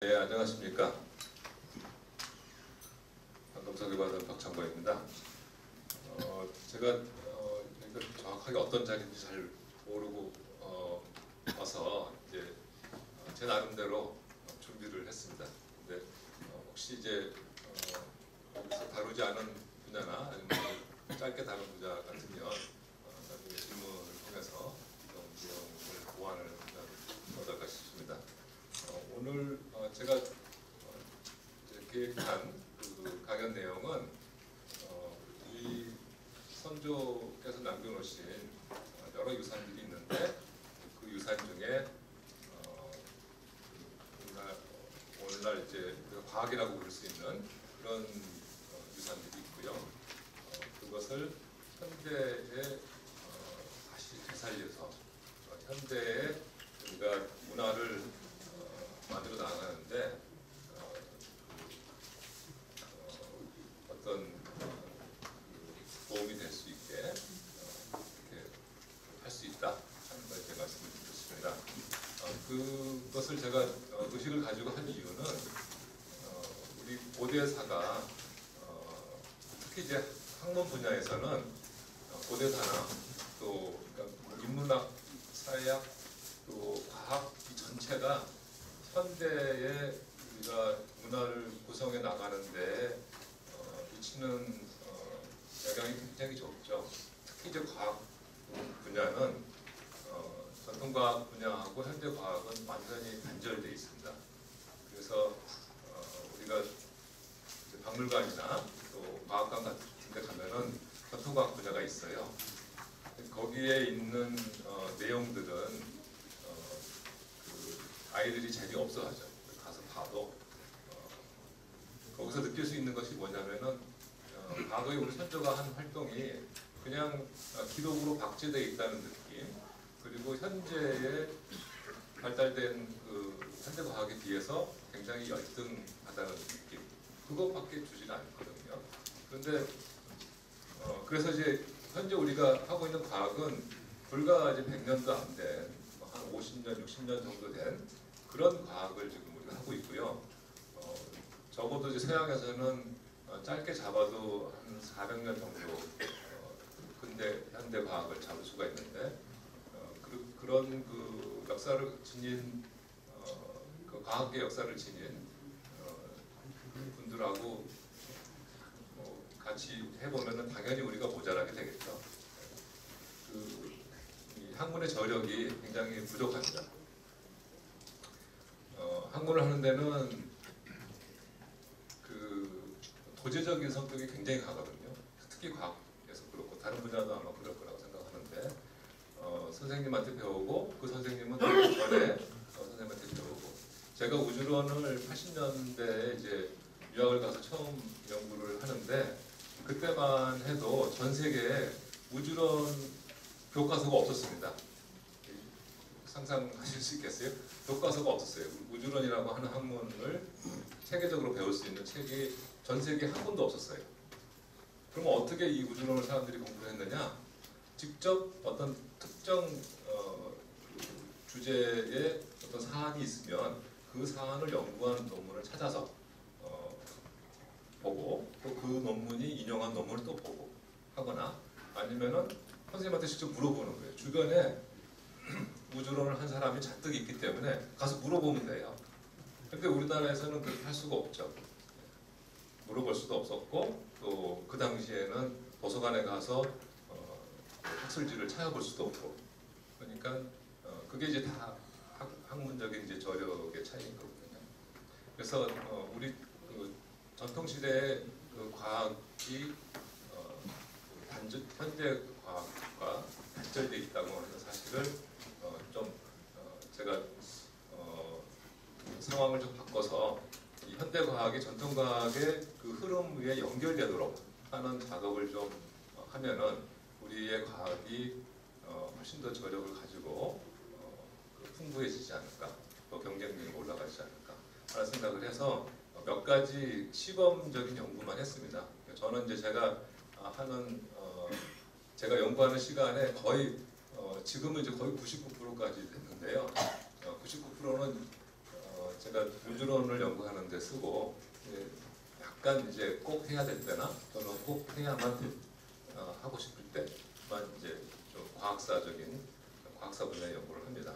네, 안녕하십니까. 방금 소개받은 박창범입니다. 제가 이거 정확하게 어떤 자리인지 잘 모르고 와서 이제 제 나름대로 준비를 했습니다. 근데 혹시 이제 여기서 다루지 않은 분야나 아니면 짧게 다룬 분야 같으면 나중에 질문을 통해서 좀 내용을 보완을 하면 어떨까 싶습니다. 오늘 제가 이제 계획한 그 강연 내용은 이 선조께서 남겨놓으신 여러 유산들이 있는데 그 유산 중에 오늘날 이제 과학이라고 부를 수 있는 그런 유산들이 있고요. 그것을 현대에 다시 되살려서 현대의 우리가 문화를 만들어 나가는데 어떤 도움이 될 수 있게 이렇게 할 수 있다 하는 걸 제가 말씀을 드렸습니다. 그것을 제가 의식을 가지고 한 이유는 우리 고대사가 특히 이제 학문 분야에서는 고대사나 또 그러니까 인문학, 사회학, 또 과학 이 전체가 현대의 우리가 문화를 구성해 나가는데 미치는 영향이 굉장히 적죠. 특히 이제 과학 분야는 전통과학 분야하고 현대과학은 완전히 단절되어 있습니다. 그래서 우리가 박물관이나 또 과학관 같은 데 가면은 전통과학 분야가 있어요. 거기에 있는 내용들은 아이들이 재미없어 하죠. 가서 봐도 거기서 느낄 수 있는 것이 뭐냐면은 과거에 우리 선조가 한 활동이 그냥 기록으로 박제되어 있다는 느낌, 그리고 현재에 발달된 그 현대과학에 비해서 굉장히 열등하다는 느낌, 그것밖에 주지는 않거든요. 그런데 그래서 이제 현재 우리가 하고 있는 과학은 불과 이제 100년도 안 된, 한 50년, 60년 정도 된 그런 과학을 지금 우리가 하고 있고요. 적어도 이제 서양에서는 짧게 잡아도 한 400년 정도 근대 현대 과학을 잡을 수가 있는데 그런 그 역사를 지닌 그 과학계 역사를 지닌 분들하고 같이 해보면은 당연히 우리가 모자라게 되겠죠. 이 학문의 저력이 굉장히 부족합니다. 학문을 하는 데는 그 도제적인 성격이 굉장히 강하거든요. 특히 과학에서 그렇고 다른 분야도 아마 그럴 거라고 생각하는데 선생님한테 배우고 그 선생님은 그 전에 선생님한테 배우고, 제가 우주론을 80년대에 이제 유학을 가서 처음 연구를 하는데 그때만 해도 전 세계에 우주론 교과서가 없었습니다. 상상하실 수 있겠어요? 교과서가 없었어요. 우주론이라고 하는 학문을 체계적으로 배울 수 있는 책이 전 세계에 한 권도 없었어요. 그러면 어떻게 이 우주론을 사람들이 공부를 했느냐? 직접 어떤 특정 주제에 어떤 사안이 있으면 그 사안을 연구한 논문을 찾아서 보고, 또 그 논문이 인용한 논문을 또 보고 하거나, 아니면은 선생님한테 직접 물어보는 거예요. 주변에 우주론을 한 사람이 잔뜩 있기 때문에 가서 물어보면 돼요. 근데 우리나라에서는 그렇게 할 수가 없죠. 물어볼 수도 없었고, 또 그 당시에는 도서관에 가서 학술지를 찾아볼 수도 없고, 그러니까 그게 이제 다 학문적인 이제 저력의 차이인 거거든요. 그래서 우리 그 전통시대의 그 과학이 현대 과학과 단절되어 있다고 하는 사실을 좀 제가 상황을 좀 바꿔서 이 현대 과학이 전통 과학의 그 흐름 위에 연결되도록 하는 작업을 좀 하면은 우리의 과학이 훨씬 더 저력을 가지고 풍부해지지 않을까, 또 경쟁력이 올라가지 않을까 하는 생각을 해서 몇 가지 시범적인 연구만 했습니다. 저는 이제 제가 하는 제가 연구하는 시간에 거의 지금은 이제 거의 99%까지 됐는데요. 99%는 제가 우주론을 연구하는 데 쓰고 약간 이제 꼭 해야 될 때나 또는 꼭 해야만 하고 싶을 때만 이제 좀 과학사 분야의 연구를 합니다.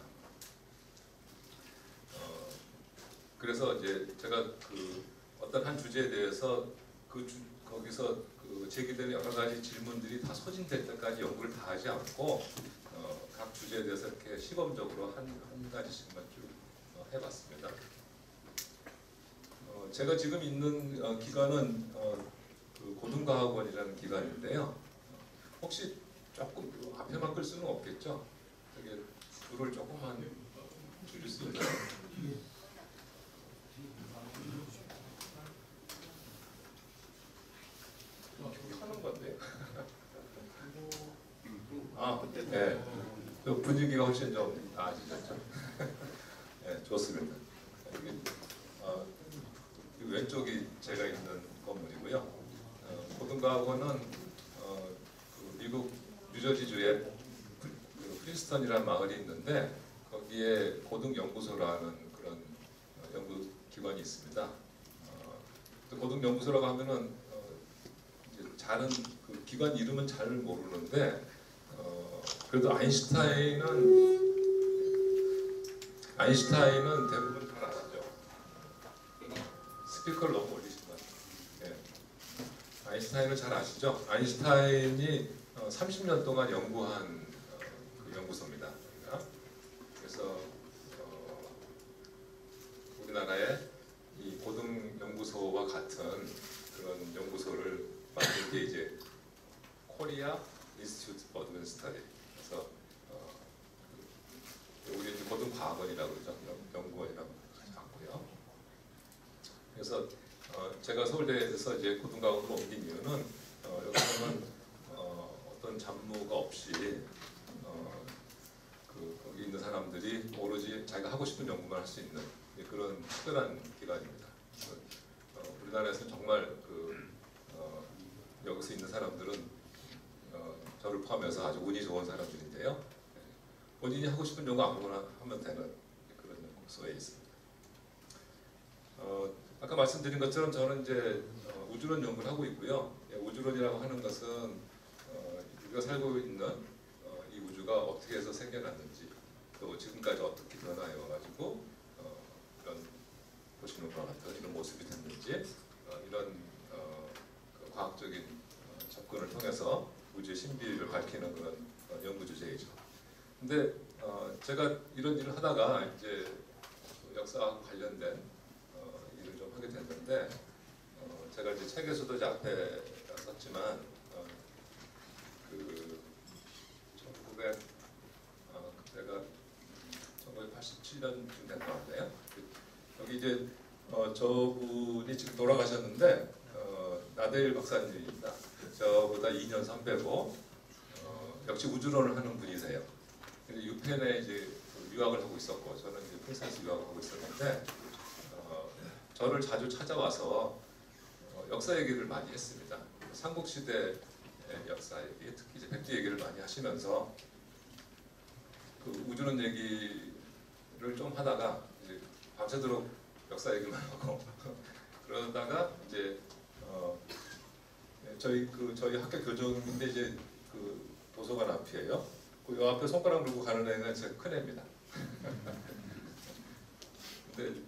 그래서 이제 제가 그 어떤 한 주제에 대해서 거기서 제기되는 여러 가지 질문들이 다 소진될 때까지 연구를 다 하지 않고 각 주제에 대해서 이렇게 시범적으로 한 가지씩만 쭉 해봤습니다. 제가 지금 있는 기관은 그 고등과학원이라는 기관인데요. 혹시 조금 앞에만 끌 수는 없겠죠? 되게 불을 조금만 줄일 수 있나요? 켜는 건데요. 네. 분위기가 훨씬 좀 나아지셨죠? 네, 좋습니다. 왼쪽이 제가 있는 건물이고요. 고등과학원은 그 미국 뉴저지주의 프린스턴이라는 마을이 있는데 거기에 고등연구소라는 그런 연구기관이 있습니다. 고등연구소라고 하면은 잘은 그 기관 이름은 잘 모르는데 그래도 아인슈타인은 대부분 잘 아시죠? 스피커를 너무 올리신 것 같아요. 아인슈타인을 잘 아시죠? 아인슈타인이 30년 동안 연구한 그 연구소입니다. 그래서 우리나라의 이 고등연구소와 같은 그런 연구소를 만든 게 이제 코리아 인스티튜트 포 어드밴스드 스터디. 그래서 우리 이제 고등과학원이라고 그러죠. 연구원이라고 하지 않고요. 그래서 제가 서울대에서 이제 고등과학원으로 옮긴 이유는 여기서는 어떤 잡무가 없이 거기 있는 사람들이 오로지 자기가 하고 싶은 연구만 할 수 있는 그런 특별한 기관입니다. 우리나라에서는 정말 여기서 있는 사람들은 저를 포함해서 아주 운이 좋은 사람들인데요. 본인이 하고 싶은 연구 아무거나 하면 되는 그런 연구소에 있습니다. 아까 말씀드린 것처럼 저는 이제 우주론 연구를 하고 있고요. 우주론이라고 하는 것은 우리가 살고 있는 이 우주가 어떻게 해서 생겨났는지 또 지금까지 어떻게 변화해와가지고 이런 보시는 것과 같은 이런 모습이 됐는지 이런 과학적인 접근을 통해서 우주의 신비를 밝히는 그런 연구 주제이죠. 근데 제가 이런 일을 하다가 이제 역사와 관련된 일을 좀 하게 됐는데 제가 이제 책에서도 이제 앞에 썼지만 그때가 1987년쯤 된 것 같네요. 여기 이제 저분이 지금 돌아가셨는데 나데일 박사님입니다. 저보다 2년 선배고 역시 우주론을 하는 분이세요. 유펜에 이제 유학을 하고 있었고 저는 이제 프린스에서 유학을 하고 있었는데 저를 자주 찾아와서 역사 얘기를 많이 했습니다. 삼국시대 역사 얘기, 특히 이제 백제 얘기를 많이 하시면서 그 우주론 얘기를 좀 하다가 이제 밤새도록 역사 얘기만 하고 그러다가 이제 저희 학교 교정인데 이제 그 도서관 앞이에요. 그 앞에 손가락 들고 가는 애가 제 큰 애입니다. 근데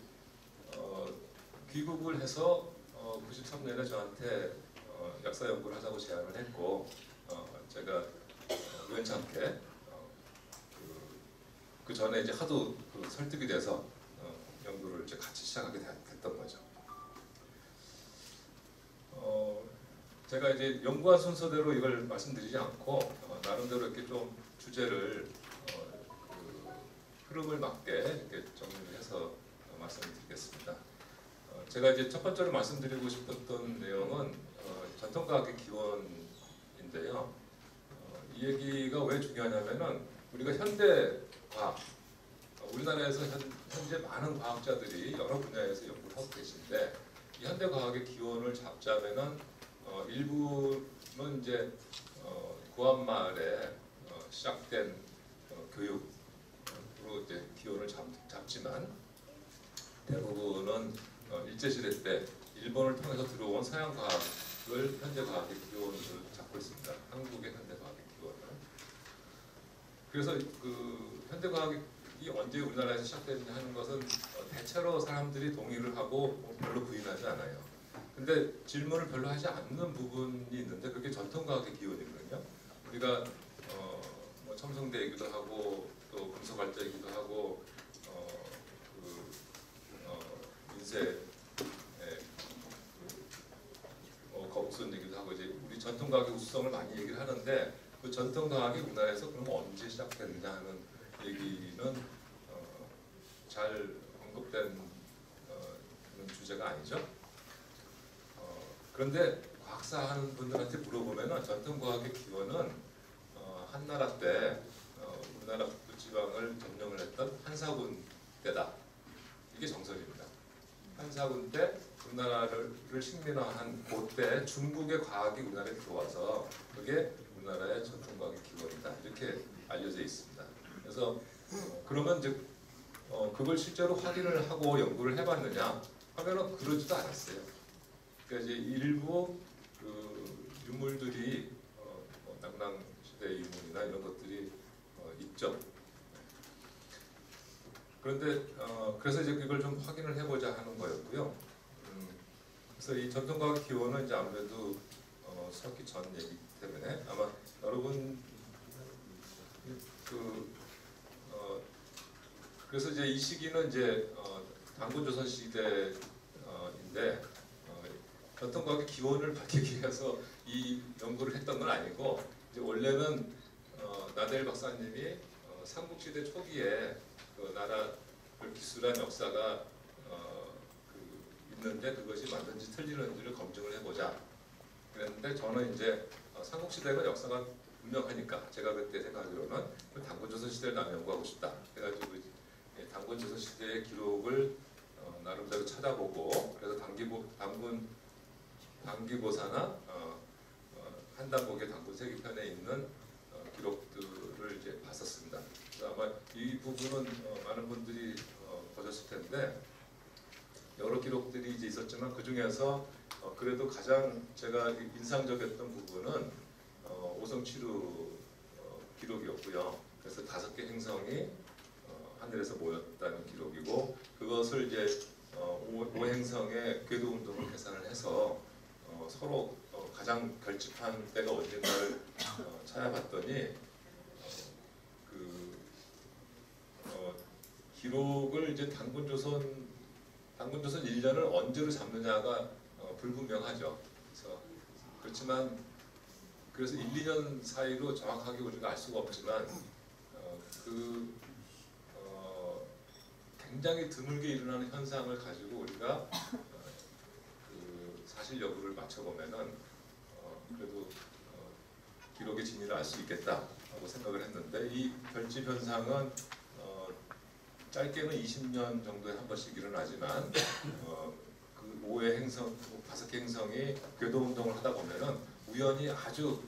귀국을 해서 93년에 저한테 역사 연구를 하자고 제안을 했고 제가 우연찮게 그 전에 이제 하도 설득이 돼서 연구를 이제 같이 시작하게 됐던 거죠. 제가 이제 연구한 순서대로 이걸 말씀드리지 않고 나름대로 이렇게 좀 주제를 흐름을 맞게 이렇게 정리를 해서 말씀을 드리겠습니다. 제가 이제 첫 번째로 말씀드리고 싶었던 내용은 전통과학의 기원인데요. 이 얘기가 왜 중요하냐면은 우리가 현대 과학, 우리나라에서 현재 많은 과학자들이 여러 분야에서 연구를 하고 계신데 이 현대 과학의 기원을 잡자면은 일부는 이제 구한말에 시작된 교육으로 이제 기원을 잡지만 대부분은 일제시대 때 일본을 통해서 들어온 서양 과학을 현대 과학의 기원으로 잡고 있습니다. 한국의 현대 과학의 기원을. 그래서 그 현대 과학이 언제 우리나라에서 시작됐냐 하는 것은 대체로 사람들이 동의를 하고 별로 부인하지 않아요. 근데 질문을 별로 하지 않는 부분이 있는데 그게 전통과학의 기원이거든요. 우리가 뭐 첨성대이기도 하고 또 금속발전이기도 하고 인쇄 거북선이기도 하고 이제 우리 전통과학의 우수성을 많이 얘기를 하는데 그 전통과학이 우리나라에서 그럼 언제 시작됐느냐 하는 얘기는 잘 언급된 그런 주제가 아니죠. 그런데 과학사 하는 분들한테 물어보면은 전통과학의 기원은 한나라 때 우리나라 북부지방을 점령을 했던 한사군 때다. 이게 정설입니다. 한사군 때 우리나라를 식민화한 그때 중국의 과학이 우리나라에 들어와서 그게 우리나라의 전통과학의 기원이다. 이렇게 알려져 있습니다. 그래서 그러면 이제 그걸 실제로 확인을 하고 연구를 해봤느냐 하면은 그러지도 않았어요. 그러니까 이제 일부 그 유물들이 당랑 시대 유물이나 이런 것들이 있죠. 그런데 그래서 이제 그걸 좀 확인을 해보자 하는 거였고요. 그래서 이 전통과학 기원은 이제 아무래도 서기 전 얘기 때문에 아마 여러분 그래서 이제 이 시기는 이제 단군조선 시대인데 전통과학의 기원을 밝히기 위해서 이 연구를 했던 건 아니고 이제 원래는 나델 박사님이 삼국시대 초기에 그 나라를 기술한 역사가 있는데 그것이 맞는지 틀리는지를 검증을 해보자 그랬는데 저는 이제 삼국시대가 역사가 분명하니까 제가 그때 생각하기로는 단군조선 시대를 나는 연구하고 싶다. 그래가지고 단군조선 시대의 기록을 나름대로 찾아보고 그래서 단기고사나 한단복의 단군 세기편에 있는 기록들을 이제 봤었습니다. 그래서 아마 이 부분은 많은 분들이 보셨을 텐데 여러 기록들이 이제 있었지만 그 중에서 그래도 가장 제가 인상적이었던 부분은 오성치루 기록이었고요. 그래서 5개 행성이 하늘에서 모였다는 기록이고 그것을 이제 5행성의 궤도 운동을 계산을 해서 서로 가장 결집한 때가 언젠가를 찾아봤더니 기록을 이제 단군조선 1년을 언제로 잡느냐가 불분명하죠. 그래서 1, 2년 사이로 정확하게 우리가 알 수가 없지만 굉장히 드물게 일어나는 현상을 가지고 우리가 사실 여부를 맞춰보면은 그래도 기록의 진위를 알 수 있겠다고 생각을 했는데 이 결집 현상은 짧게는 20년 정도에 한 번씩 일어나지만 그 5의 행성, 5개 행성이 궤도 운동을 하다 보면은 우연히 아주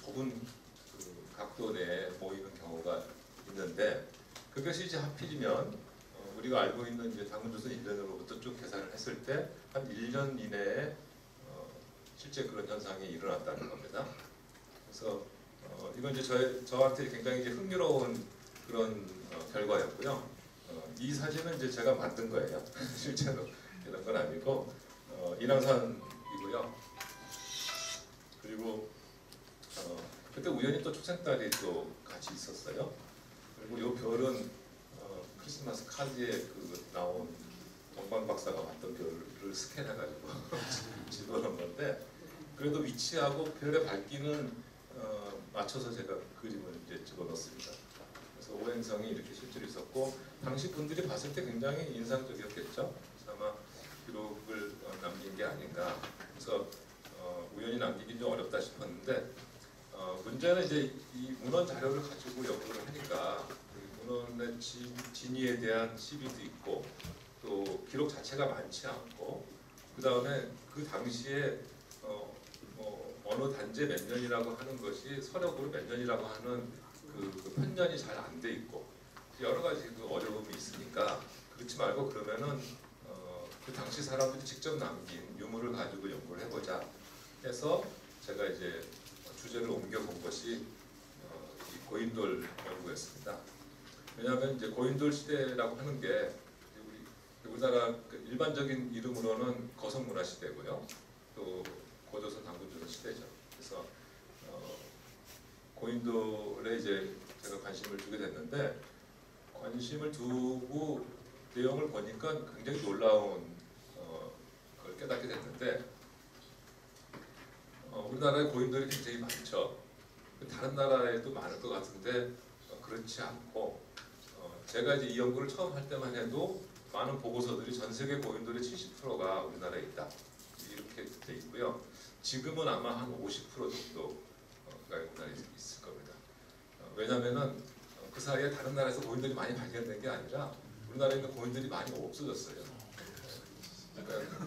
좁은 각도 내에 모이는 경우가 있는데 그것이 이제 하필이면 우리가 알고 있는 이제 단군조선 1년으로부터 쭉 계산을 했을 때 한 1년 이내에 실제 그런 현상이 일어났다는 겁니다. 그래서 이건 이제 저한테 굉장히 이제 흥미로운 그런 결과였고요. 이 사진은 이제 제가 만든 거예요. 실제로 이런 건 아니고 인왕산이고요. 그리고 그때 우연히 또 초생딸이 또 같이 있었어요. 그리고 이 별은 크리스마스 카드에 나온 동방 박사가 봤던 별을 스캔해가지고 집어넣은 건데 그래도 위치하고 별의 밝기는 맞춰서 제가 그림을 이제 집어넣습니다. 그래서 오행성이 이렇게 실제로 있었고 당시 분들이 봤을 때 굉장히 인상적이었겠죠. 아마 기록을 남긴 게 아닌가. 그래서 우연히 남기긴 좀 어렵다 싶었는데 문제는 이제 이 문헌 자료를 가지고 연구를 하니까 문헌의 진위에 대한 시비도 있고 또 기록 자체가 많지 않고 그 다음에 그 당시에 어느 단제 몇 년이라고 하는 것이 서력으로 몇 년이라고 하는 그 편년이 잘 안 돼 있고 여러 가지 그 어려움이 있으니까 그렇지 말고 그러면은 그 당시 사람들이 직접 남긴 유물을 가지고 연구를 해보자 해서 제가 이제 주제를 옮겨본 것이 이 고인돌 연구였습니다. 왜냐하면 이제 고인돌 시대라고 하는 게 우리나라 일반적인 이름으로는 거성문화 시대고요, 또 고조선 당군조선 시대죠. 그래서 고인돌에 이제 제가 관심을 두게 됐는데, 관심을 두고 내용을 보니까 굉장히 놀라운 걸 깨닫게 됐는데, 우리나라에 고인돌이 굉장히 많죠. 다른 나라에도 많을 것 같은데 그렇지 않고, 제가 이제 이 연구를 처음 할 때만 해도 많은 보고서들이 전 세계 고인돌의 70%가 우리나라에 있다, 이렇게 돼 있고요. 지금은 아마 한 50% 정도가 우리나라에 있을 겁니다. 왜냐하면은 그 사이에 다른 나라에서 고인돌이 많이 발견된 게 아니라 우리나라에 있는 고인돌이 많이 없어졌어요. 그러니까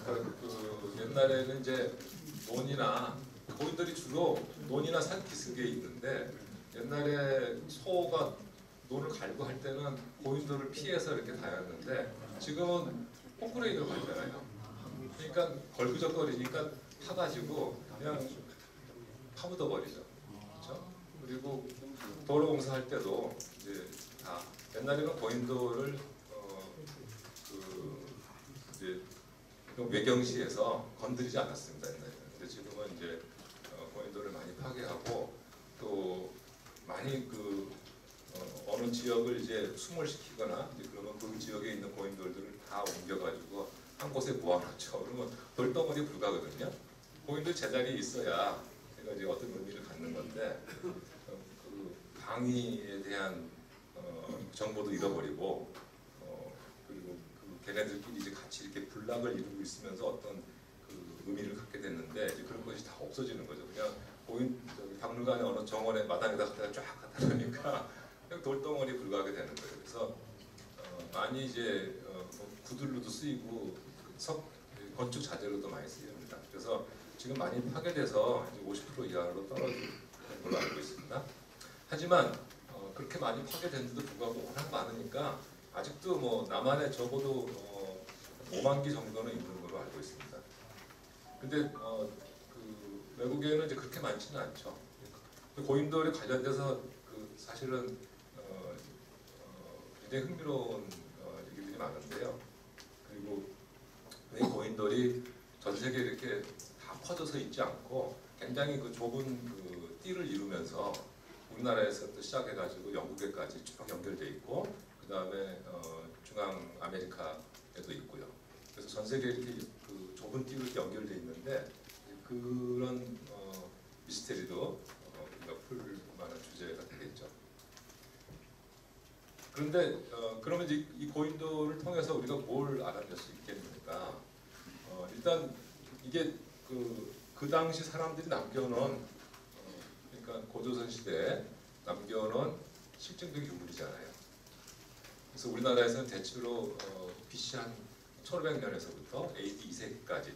그 옛날에는 이제 논이나, 고인돌이 주로 논이나 산 기슭에 있는데, 옛날에 소가 논을 갈고 할 때는 고인돌을 피해서 이렇게 다녔는데, 지금은 콘크리트로 갈잖아요. 그러니까 걸그적거리니까 타가지고 그냥 파묻어 버리죠. 그렇죠? 그리고 도로 공사할 때도 이제 다, 옛날에는 고인돌을 이제 외경시에서 건드리지 않았습니다. 옛날에는. 근데 지금은 이제 고인돌을 많이 파괴하고, 또 많이 어느 지역을 이제 수몰시키거나, 이제 그러면 그 지역에 있는 고인돌들을 다 옮겨가지고 한 곳에 모아놓죠. 그러면 돌덩어리 불가거든요. 고인돌 제자리에 있어야 제가 이제 어떤 의미를 갖는 건데, 그 방위에 대한 정보도 잃어버리고, 그리고 걔네들끼리 이제 같이 이렇게 군락을 이루고 있으면서 어떤 그 의미를 갖게 됐는데, 이제 그런 것이 다 없어지는 거죠. 그냥 박물관의 어느 정원의 마당에다 쫙 갖다 놓으니까 그냥 돌덩어리 불과하게 되는 거예요. 그래서 많이 이제 구들로도 쓰이고 건축 자재로도 많이 쓰입니다. 그래서 지금 많이 파괴돼서 이제 50% 이하로 떨어진 걸로 알고 있습니다. 하지만 그렇게 많이 파괴된데도 불구하고 워낙 많으니까 아직도 뭐 남한에 적어도 5만 기 정도는 있는 걸로 알고 있습니다. 근데 그 외국에는 이제 그렇게 많지는 않죠. 고인돌에 관련돼서 사실은 굉장히 흥미로운 얘기들이 많은데요. 그리고 왜 고인돌이 전 세계에 이렇게 다 퍼져서 있지 않고 굉장히 그 좁은 그 띠를 이루면서 우리나라에서부터 시작해가지고 영국에까지 쭉 연결돼 있고, 그 다음에 중앙 아메리카에도 있고요. 그래서 전 세계에 이렇게 그 좁은 띠로 연결돼 있는데, 그런 미스테리도 우리가 풀 만한 주제가 되겠죠. 그런데 그러면 이제 이 고인돌을 통해서 우리가 뭘 알아낼 수 있겠습니까? 일단 이게 그 당시 사람들이 남겨놓은 그러니까 고조선 시대에 남겨놓은 실증적 유물이잖아요. 그래서 우리나라에서는 대체로 BC 한 1500년에서부터 AD 2세기까지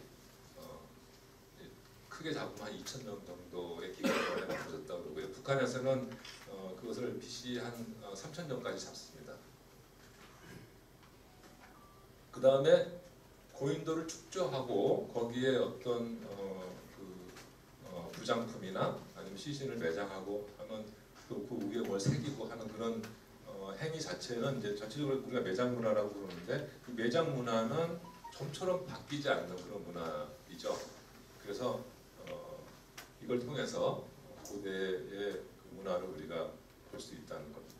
크게 잡으면 한 2000년 정도의 기간에 맞춰졌다고 그러고요. 북한에서는 그것을 BC 한 3000년까지 잡습니다. 그 다음에 고인돌을 축조하고 거기에 어떤 부장품이나 아니면 시신을 매장하고 하면 또 그 위에 뭘 새기고 하는 그런 행위 자체는 이제 전체적으로 우리가 매장 문화라고 그러는데, 그 매장 문화는 좀처럼 바뀌지 않는 그런 문화이죠. 그래서 이걸 통해서 고대의 그 문화를 우리가 볼 수 있다는 겁니다.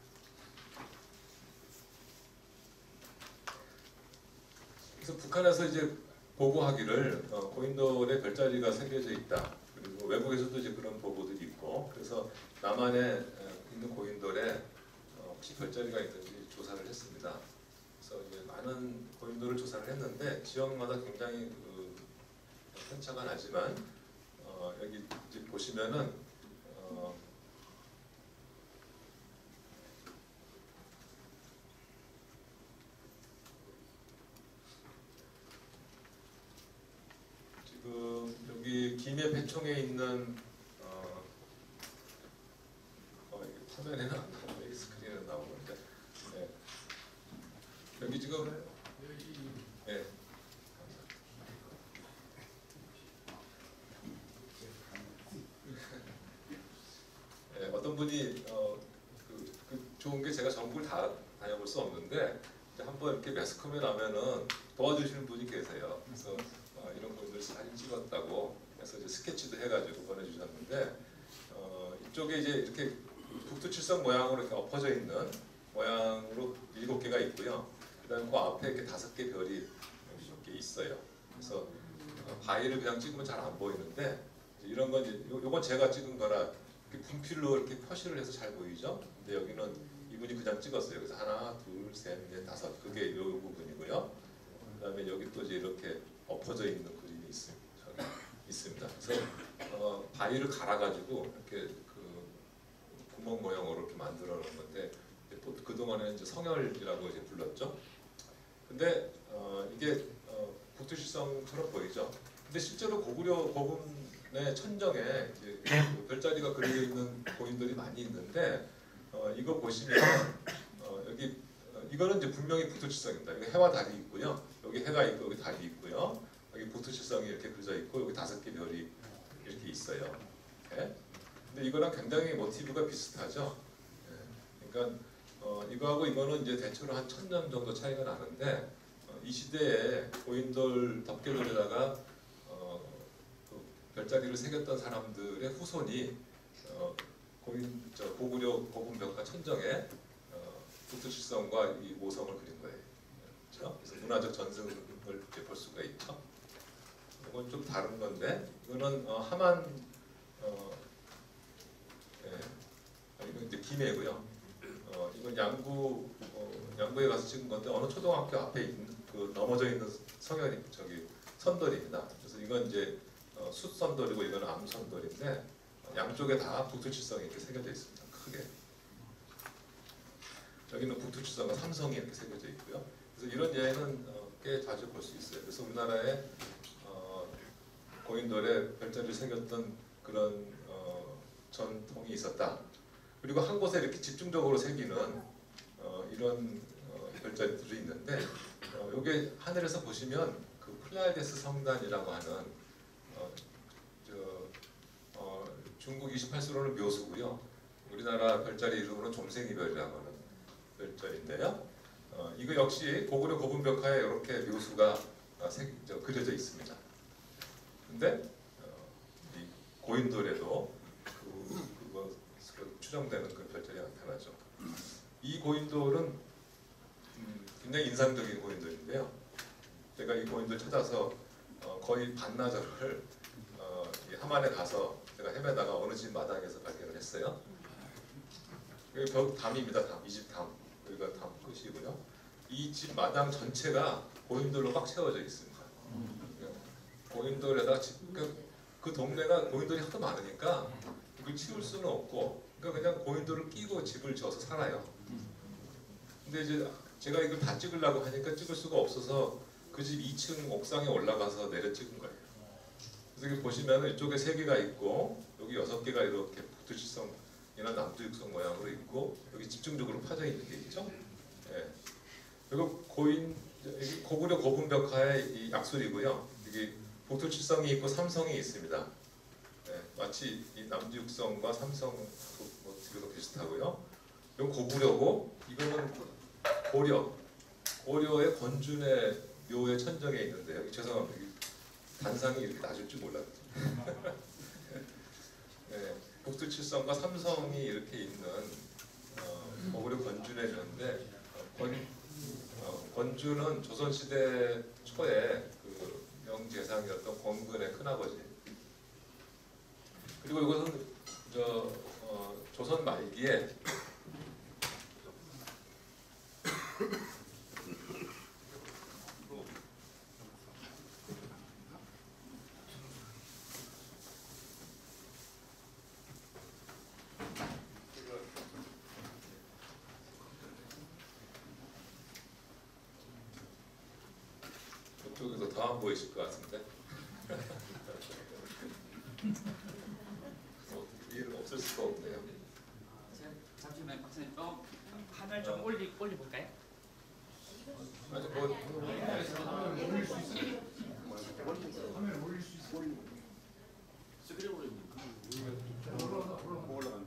그래서 북한에서 이제 보고하기를 고인돌의 별자리가 새겨져 있다. 그리고 외국에서도 이제 그런 보고들이 있고, 그래서 남한에 있는 고인돌에 혹시 별자리가 있는지 조사를 했습니다. 그래서 이제 많은 고인돌을 조사를 했는데 지역마다 굉장히 편차가 나지만 여기 이제 보시면은 지금 여기 김해 배총에 있는 화면에는 안 나오고 스크린에 나오는데, 네. 여기 지금 네. 좋은 게 제가 전국을 다 다녀볼 수 없는데 이제 한번 이렇게 매스컴에 나면은 도와주시는 분이 계세요. 그래서 이런 분들 사진 찍었다고 해서 이제 스케치도 해가지고 보내주셨는데 이쪽에 이제 이렇게 북두칠성 모양으로 이렇게 엎어져 있는 모양으로 7개가 있고요. 그다음에 그 앞에 이렇게 5개 별이 이렇게 있어요. 그래서 바위를 그냥 찍으면 잘 안 보이는데 이런 건 이제 요건 제가 찍은 거라 이렇게 분필로 이렇게 표시를 해서 잘 보이죠. 근데 여기는 이분이 그냥 찍었어요. 그래서 하나, 둘, 셋, 넷, 5 그게 요 부분이고요. 그다음에 여기 또 이제 이렇게 엎어져 있는 그림이 있습니다. 그래서 바위를 갈아가지고 이렇게 그 구멍 모양으로 이렇게 만들어 놓은 건데 그 동안에 이제 성혈이라고 이제 불렀죠. 근데 이게 북두칠성처럼 보이죠. 근데 실제로 고구려 고분의 천정에 이제 그 별자리가 그려져 있는 고인돌이 많이 있는데 이거 보시면 여기 이거는 이제 분명히 북두칠성입니다. 여기 해와 달이 있고요. 여기 해가 있고 여기 달이 있고요. 여기 북두칠성이 이렇게 그려져 있고 여기 5개 별이 이렇게 있어요. 네? 근데 이거랑 굉장히 모티브가 비슷하죠. 네. 그러니까 이거하고 이거는 이제 대체로 한 1000년 정도 차이가 나는데 이 시대에 고인돌 덮개돌에다가 그 별자리를 새겼던 사람들의 후손이 고구려 고분벽화 천정에 북두칠성과 이 모성을 그린 거예요. 그렇죠? 그래서 문화적 전승을 이렇게 볼 수가 있죠. 이건 좀 다른 건데 이거는 하만 이건 이제 김해고요. 이건 양구에 가서 찍은 건데 어느 초등학교 앞에 있는 그 넘어져 있는 성현이 선돌입니다. 그래서 이건 이제 숫선돌이고 이거는 암선돌인데 양쪽에 다 북두칠성이 이렇게 새겨져 있습니다. 크게. 여기는 북두칠성과 삼성이 이렇게 새겨져 있고요. 그래서 이런 예는 꽤 자주 볼 수 있어요. 그래서 우리나라에 고인돌에 별자리를 새겼던 그런 전통이 있었다. 그리고 한 곳에 이렇게 집중적으로 새기는 이런 별자리들이 있는데 이게 하늘에서 보시면 그 플라이데스 성단이라고 하는 중국 28수로는 묘수고요. 우리나라 별자리 이름으로는 좀생이별이라고 하는 별자리인데요. 이거 역시 고구려 고분벽화에 이렇게 묘수가 그려져 있습니다. 근데 이 고인돌에도 그거 추정되는 그 별자리가 나타나죠. 이 고인돌은 굉장히 인상적인 고인돌인데요. 제가 이 고인돌 찾아서 거의 반나절을 이 함안에 가서 제가 헤매다가 어느 집 마당에서 발견을 했어요. 여기 담입니다. 담. 이 집 담. 여기가 담 끝이고요. 이 집 마당 전체가 고인돌로 꽉 채워져 있습니다. 고인돌에다 그 동네가 고인돌이 하도 많으니까 이걸 치울 수는 없고 그러니까 그냥 고인돌을 끼고 집을 지어서 살아요. 근데 이제 제가 이걸 다 찍으려고 하니까 찍을 수가 없어서 그 집 2층 옥상에 올라가서 내려 찍은 거예요. 그래서 여기 보시면 이쪽에 3개가 있고 여기 6개가 이렇게 북두칠성이나 남두육성 모양으로 있고 여기 집중적으로 파져 있는 게 있죠. 예. 그리고 여기 고구려 고분벽화의 이 약술이고요. 여기 북두칠성이 있고 삼성이 있습니다. 예. 마치 이 남두육성과 삼성 모티브도 비슷하고요. 이건 고구려고 이거는 고려의 권준의 묘의 천정에 있는데요. 죄송합니다. 단상이 이렇게 낮을 줄 몰랐죠. 네, 북두칠성과 삼성이 이렇게 있는 고구려 권준의 묘인데 권준은 조선시대 초에 그 명재상이었던 권근의 큰아버지. 그리고 이것은 조선 말기에 이쪽에서 더 안 보이실 것 같은데 위에는 없을 수가 없네요. 잠시만요, 박사님. 화면 좀 올려볼까요? 아니 화면 올릴 수 있어요. 화면 올릴 수 있어요. 스크린으로 올라간다. 올라간다.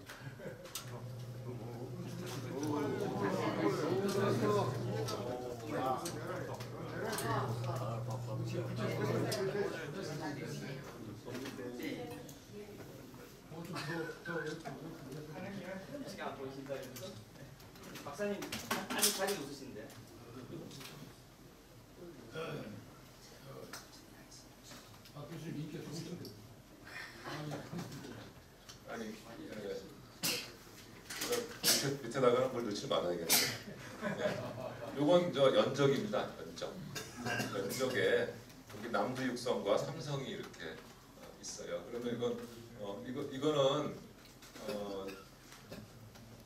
박사님 아주 자주 웃으시는데. 박 교수님 인기가 좋으신데. 아니 밑에다가는 뭘 넣지 말아야겠네. 네. 요건 저 연적입니다. 연적. 연적에 여기 남부 육성과 삼성이 이렇게 있어요. 그러면 이거는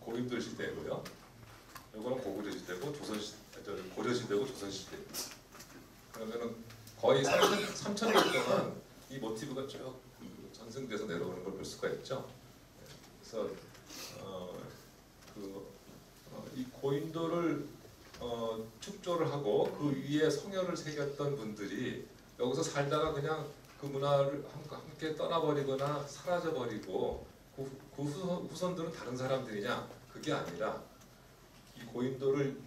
고인돌 시대고요. 요거는 고구려 시대고 고려 시대고 조선 시대. 그러면은 거의 3,000년 동안 이 모티브가 쭉 전승돼서 내려오는 걸 볼 수가 있죠. 그래서 이 고인돌을 축조를 하고 그 위에 성혈을 새겼던 분들이 여기서 살다가 그냥 그 문화를 함께 떠나버리거나 사라져버리고 그 후손들은 다른 사람들이냐? 그게 아니라 이 고인돌을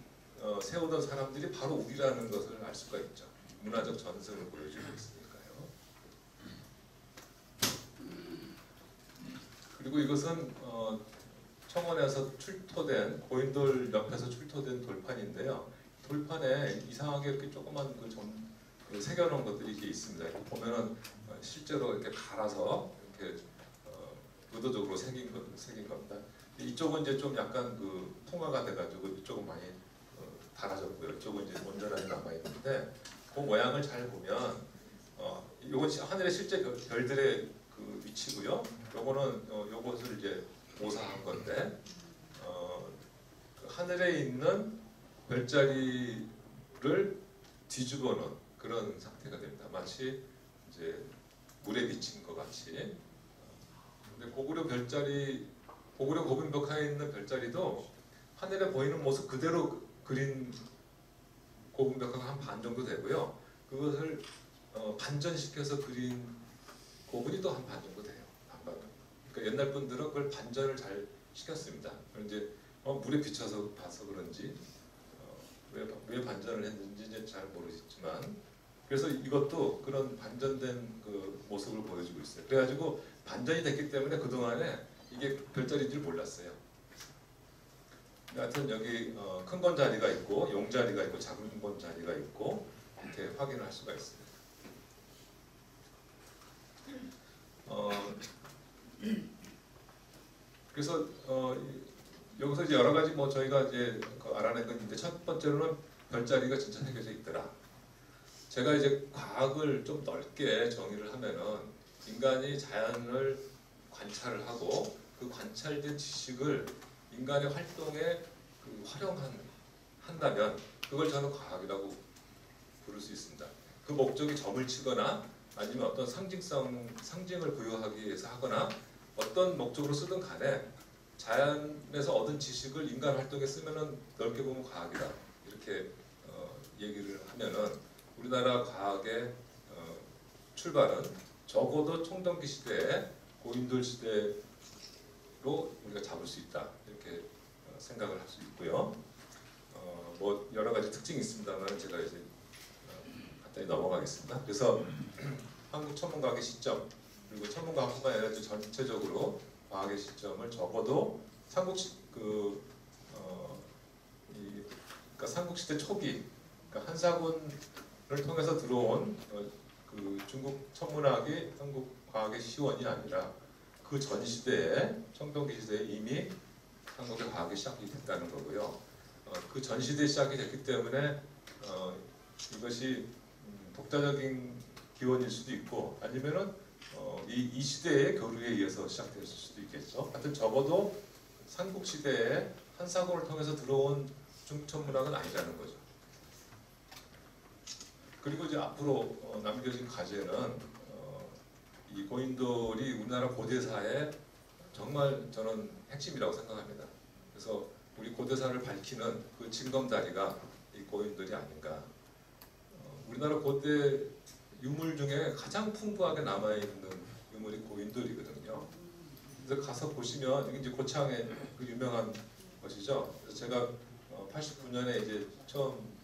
세우던 사람들이 바로 우리라는 것을 알 수가 있죠. 문화적 전승을 보여주고 있으니까요. 그리고 이것은 청원에서 출토된 고인돌 옆에서 출토된 돌판인데요. 돌판에 이상하게 이렇게 조그만 그 새겨놓은 것들이 이렇게 있습니다. 이렇게 보면은 실제로 이렇게 갈아서 이렇게 의도적으로 새긴 겁니다. 이쪽은 이제 좀 약간 그 통화가 돼가지고 이쪽은 많이 달아졌고요. 이쪽은 이제 온전하게 남아 있는데 그 모양을 잘 보면 이건 하늘의 실제 별들의 그 위치고요. 요거는 요것을 이제 모사한 건데 그 하늘에 있는 별자리를 뒤집어 놓은 그런 상태가 됩니다. 마치 이제 물에 비친 것 같이. 근데 고구려 고분벽화에 있는 별자리도 하늘에 보이는 모습 그대로 그린 고분벽화가 한 반 정도 되고요. 그것을 반전시켜서 그린 고분이 또 한 반 정도 돼요. 반반. 그러니까 옛날 분들은 그걸 반전을 잘 시켰습니다. 이제 물에 비춰서 봐서 그런지 왜 반전을 했는지 이제 잘 모르겠지만, 그래서 이것도 그런 반전된 그 모습을 보여주고 있어요. 그래가지고 반전이 됐기 때문에 그 동안에 이게 별자리인 줄 몰랐어요. 하여튼 여기 큰 건 자리가 있고 용 자리가 있고 작은 건 자리가 있고 이렇게 확인을 할 수가 있습니다. 그래서 여기서 이제 여러 가지 뭐 저희가 이제 알아낸 건 있는데, 첫 번째로는 별자리가 진짜 새겨져 있더라. 제가 이제 과학을 좀 넓게 정의를 하면은 인간이 자연을 관찰을 하고 그 관찰된 지식을 인간의 활동에 활용한다면 그걸 저는 과학이라고 부를 수 있습니다. 그 목적이 점을 치거나 아니면 어떤 상징을 부여하기 위해서 하거나 어떤 목적으로 쓰든 간에 자연에서 얻은 지식을 인간 활동에 쓰면은 넓게 보면 과학이다. 이렇게 얘기를 하면은 우리나라 과학의 출발은 적어도 청동기 시대에 고인돌 시대로 우리가 잡을 수 있다. 이렇게 생각을 할 수 있고요. 뭐 여러 가지 특징이 있습니다만 제가 이제 간단히 넘어가겠습니다. 그래서 한국 천문과학의 시점, 그리고 천문과학뿐만 아니라 전체적으로 과학의 시점을 적어도 삼국시대 초기, 그러니까 한사군을 통해서 들어온 그 중국 천문학이 한국 과학의 시원이 아니라 그 전 시대에, 청동기 시대에 이미 한국의 과학이 시작이 됐다는 거고요. 그 전 시대에 시작이 됐기 때문에 이것이 독자적인 기원일 수도 있고 아니면은 이 시대의 교류에 의해서 시작됐을 수도 있겠죠. 하여튼 적어도 삼국시대에 한사군을 통해서 들어온 중천문학은 아니라는 거죠. 그리고 이제 앞으로 남겨진 과제는 이 고인돌이 우리나라 고대사의 정말 저는 핵심이라고 생각합니다. 그래서 우리 고대사를 밝히는 그 징검다리가 이 고인돌이 아닌가. 우리나라 고대 유물 중에 가장 풍부하게 남아있는 유물이 고인돌이거든요. 그래서 가서 보시면 이게 이제 고창의 그 유명한 것이죠. 그래서 제가 89년에 이제 처음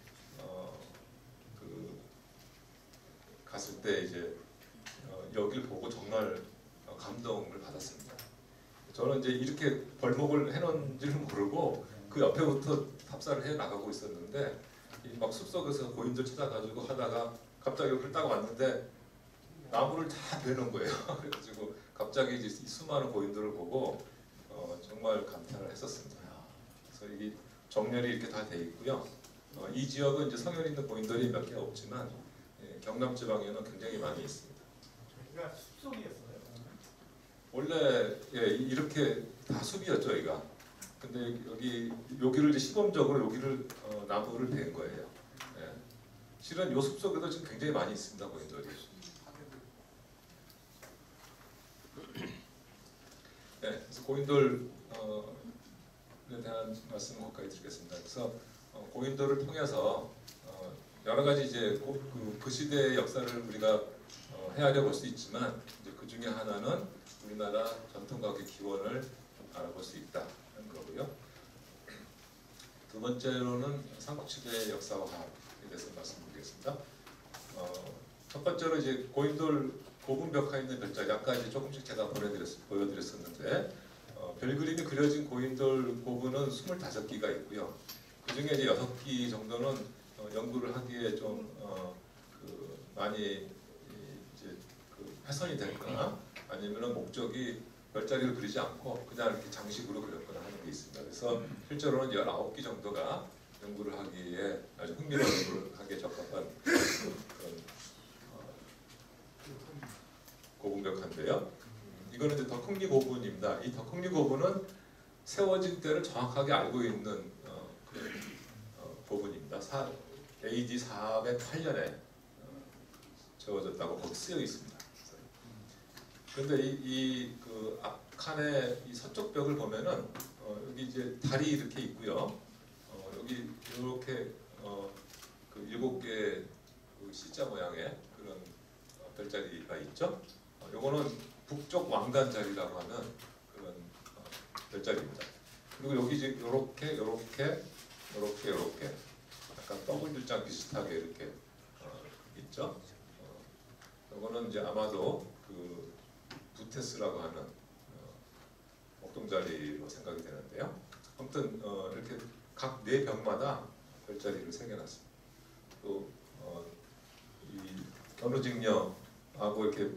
갔을 때 이제 여기를 보고 정말 감동을 받았습니다. 저는 이제 이렇게 벌목을 해놓은지는 모르고 그 옆에부터 탑사를 해 나가고 있었는데 이 막 숲속에서 고인들 찾아가지고 하다가 갑자기 여기를 딱 왔는데 나무를 다 베는 거예요. 그래가지고 갑자기 이제 이 수많은 고인들을 보고 정말 감탄을 했었습니다. 그래서 이게 정렬이 이렇게 다 돼 있고요. 이 지역은 이제 성혈 있는 고인들이 몇 개 없지만 경남 지방에는 굉장히 많이 있습니다. 그러니까 숲속이었어요. 원래 이렇게 다 숲이었죠, 여기가. 근데 여기를 이제 시범적으로 여기를 나무를 벤 거예요. 예. 실은 요 숲속에도 지금 굉장히 많이 있습니다, 고인들이. 네, 그래서 고인돌에 대한 말씀을 거기까지 드리겠습니다. 그래서 고인돌을 통해서 여러 가지 이제 그 시대의 역사를 우리가 헤아려 볼 수 있지만 이제 그 중에 하나는 우리나라 전통과학의 기원을 알아볼 수 있다는 거고요. 두 번째로는 삼국시대의 역사와 화합에 대해서 말씀드리겠습니다. 첫 번째로 이제 고인돌 고분벽화에 있는 별자리 아까 이제 조금씩 제가 보여드렸었는데 별그림이 그려진 고인돌 고분은 25기가 있고요. 그 중에 이제 6기 정도는 연구를 하기에 좀 많이 이제 훼손이 됐거나 아니면은 목적이 별자리를 그리지 않고 그냥 이렇게 장식으로 그렸거나 하는 게 있습니다. 그래서 실제로는 19기 정도가 연구를 하기에 아주 흥미로운 연구를 하기에 적합한 그런 고분벽화인데요. 이거는 이제 덕흥리 고분입니다. 이 덕흥리 고분은 세워진 때를 정확하게 알고 있는 고분입니다. AD 408년에 세워졌다고 거기 쓰여 있습니다. 그런데 그 앞칸의 이 서쪽 벽을 보면은 여기 이제 달이 이렇게 있고요. 여기 이렇게 그 7개의 그 C자 모양의 그런 별자리가 있죠. 요거는 북쪽 왕단 자리라고 하는 그런 별자리입니다. 그리고 여기 이제 요렇게 약간 더블줄장 비슷하게 이렇게 있죠. 요거는 이제 아마도 그 부테스라고 하는 목동자리로 생각이 되는데요. 아무튼 이렇게 각 4벽마다 별자리를 새겨놨습니다. 또 이 견우직녀하고 이렇게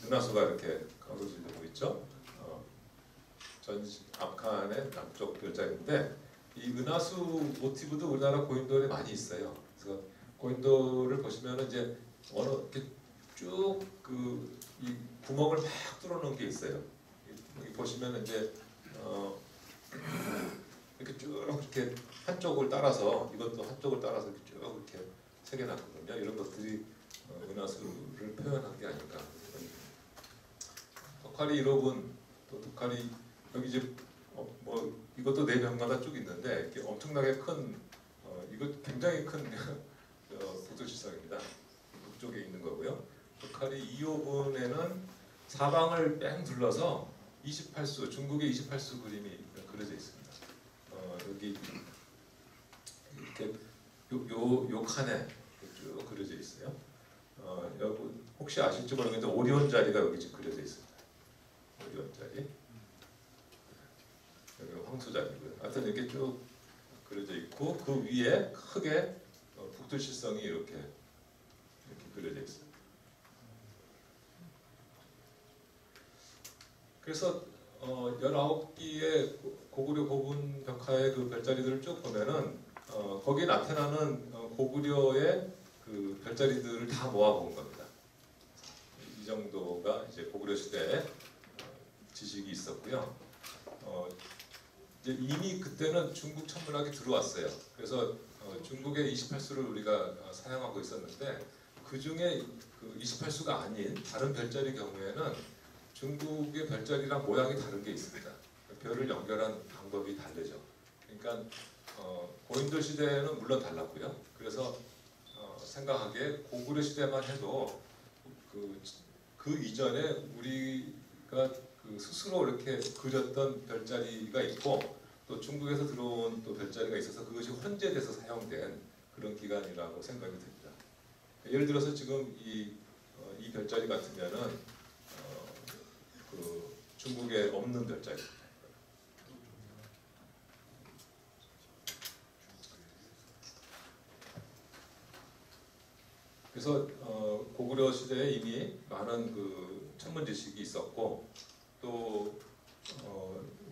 은하수가 이렇게 가로지르고 있죠. 전 앞칸의 남쪽 별자리인데 이 은하수 모티브도 우리나라 고인돌에 많이 있어요. 그래서 고인돌을 보시면 이제 이렇게 쭉 이 구멍을 막 뚫어놓은 게 있어요. 여기 보시면 이제 이렇게 쭉 이렇게 한쪽을 따라서 이것도 한쪽을 따라서 이렇게 쭉 이렇게 새겨놨거든요. 이런 것들이 은하수를 표현한 게 아닌가. 덕화리 1호분 또 덕화리 여기 이제 뭐 이것도 4벽마다 쭉 있는데 이렇게 엄청나게 큰 이거 굉장히 큰 북두칠성입니다. 북쪽에 있는 거고요. 덕화리 2호분에는 사방을 뺑 둘러서 28수 중국의 28수 그림이 그려져 있습니다. 여기 이렇게 요 칸에 쭉 그려져 있어요. 여기 혹시 아실지 모르겠는데 오리온 자리가 여기 지금 그려져 있습니다. 오리온 자리. 여기 황소 자리고요. 하여튼 이렇게 쭉 그려져 있고 그 위에 크게 북두칠성이 이렇게 그려져 있습니다. 그래서 19기의 고구려 고분 벽화의 그 별자리들을 쭉 보면은 거기에 나타나는 고구려의 그 별자리들을 다 모아본 겁니다. 이 정도가 이제 고구려 시대에 지식이 있었고요. 이제 이미 그때는 중국 천문학이 들어왔어요. 그래서 중국의 28수를 우리가 사용하고 있었는데 그 중에 그 28수가 아닌 다른 별자리 경우에는 중국의 별자리랑 모양이 다른 게 있습니다. 별을 연결한 방법이 다르죠. 그러니까 고인돌 시대는 물론 달랐고요. 그래서 생각하기에 고구려 시대만 해도 그 이전에 우리가 그 스스로 이렇게 그렸던 별자리가 있고 또 중국에서 들어온 또 별자리가 있어서 그것이 혼재돼서 사용된 그런 기간이라고 생각이 듭니다. 예를 들어서 지금 이 별자리 같으면은 그 중국에 없는 별자리. 그래서 고구려 시대에 이미 많은 그 천문 지식이 있었고 또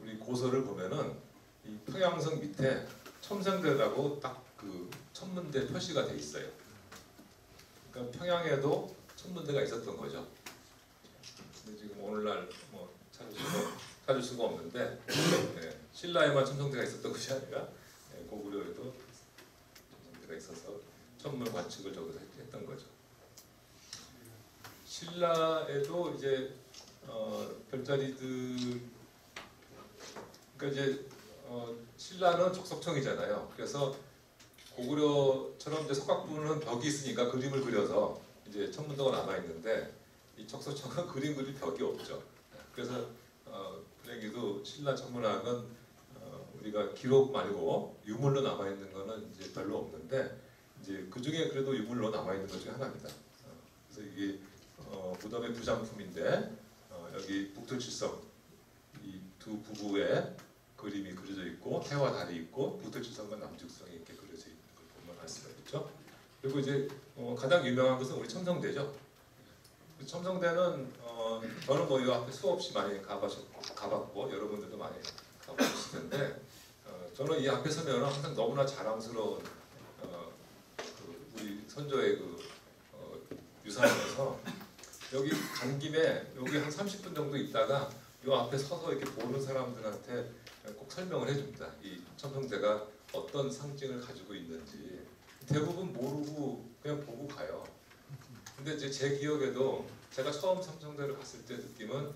우리 고서를 보면은 이 평양성 밑에 첨성대라고 딱 그 천문대 표시가 돼 있어요. 그러니까 평양에도 천문대가 있었던 거죠. 근데 지금 오늘날 뭐 찾을 수가 없는데 네, 신라에만 첨성대가 있었던 것이 아니라 네, 고구려에도 첨성대가 있어서 천문 관측을 저기서 했던 거죠. 신라에도 이제 별자리들 그러니까 이제 신라는 척석청이잖아요. 그래서 고구려처럼 이제 석각부는 벽이 있으니까 그림을 그려서 이제 천문도가 남아 있는데 이 척석청은 그림 그릴 벽이 없죠. 그래서 불행히도 신라 천문학은 우리가 기록 말고 유물로 남아 있는 거는 이제 별로 없는데 이제 그 중에 그래도 유물로 남아 있는 것 중에 하나입니다. 그래서 이게 무덤의 부장품인데 여기 북두칠성 이 두 부부의 그림이 그려져 있고 태와 달이 있고 북두칠성과 남측성이 이렇게 그려져 있는 걸 보면 알 수가 있죠. 그리고 이제 가장 유명한 것은 우리 첨성대죠. 첨성대는 저는 뭐 이 앞에 수없이 많이 가봤고 여러분들도 많이 가보셨을 텐데 저는 이 앞에 서면 항상 너무나 자랑스러운 우리 선조의 그 유산에서 여기 간 김에 여기 한 30분 정도 있다가 이 앞에 서서 이렇게 보는 사람들한테 꼭 설명을 해줍니다. 이 첨성대가 어떤 상징을 가지고 있는지 대부분 모르고 그냥 보고 가요. 근데 이제 제 기억에도 제가 처음 첨성대를 갔을 때 느낌은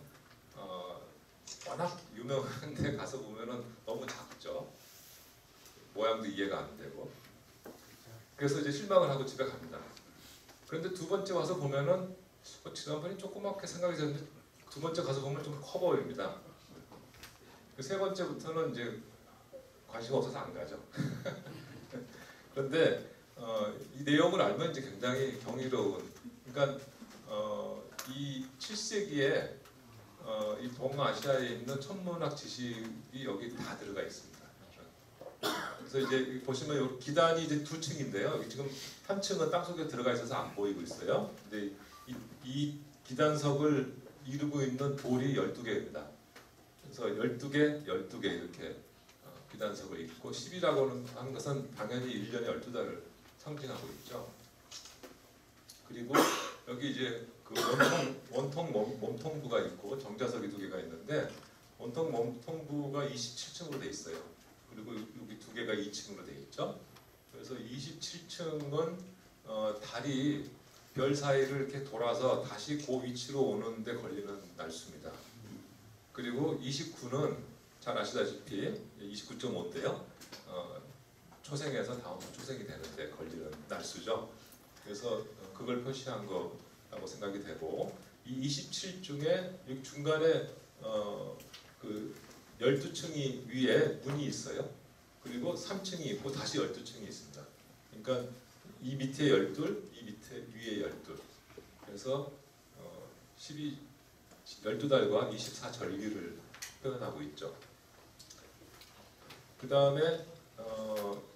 워낙 유명한 데 가서 보면은 너무 작죠. 모양도 이해가 안 되고. 그래서 이제 실망을 하고 집에 갑니다. 그런데 두 번째 와서 보면은 지난번에 조그맣게 생각이 드는데 두 번째 가서 보면 좀 커 보입니다. 세 번째부터는 이제 관심 없어서 안 가죠. 그런데 이 내용을 알면 이제 굉장히 경이로운. 그러니까 이 7세기에 이 동아시아에 있는 천문학 지식이 여기 다 들어가 있습니다. 그래서 이제 보시면 요 기단이 이제 두 층인데요. 여기 지금 한 층은 땅속에 들어가 있어서 안 보이고 있어요. 근데 이 기단석을 이루고 있는 돌이 12개입니다. 그래서 12개 이렇게 기단석을 잇고 10이라고 하는 것은 당연히 1년에 12달을 상징하고 있죠. 그리고 여기 이제 그 원통 몸통부가 있고 정자석이 2개가 있는데 원통 몸통부가 27층으로 돼 있어요. 그리고 여기 2개가 2층으로 돼 있죠. 그래서 27층은 달이 별 사이를 이렇게 돌아서 다시 그 위치로 오는데 걸리는 날수입니다. 그리고 29는 잘 아시다시피 29.5인데요. 초생에서 다음 초생이 되는데 걸리는 날수죠. 그래서 그걸 표시한 거라고 생각이 되고 이 27중에 여기 중간에 그 12층이 위에 문이 있어요. 그리고 3층이 있고 다시 12층이 있습니다. 그러니까 이 밑에 12, 이 밑에 위에 12. 그래서 12달과 24절기를 표현하고 있죠. 그 다음에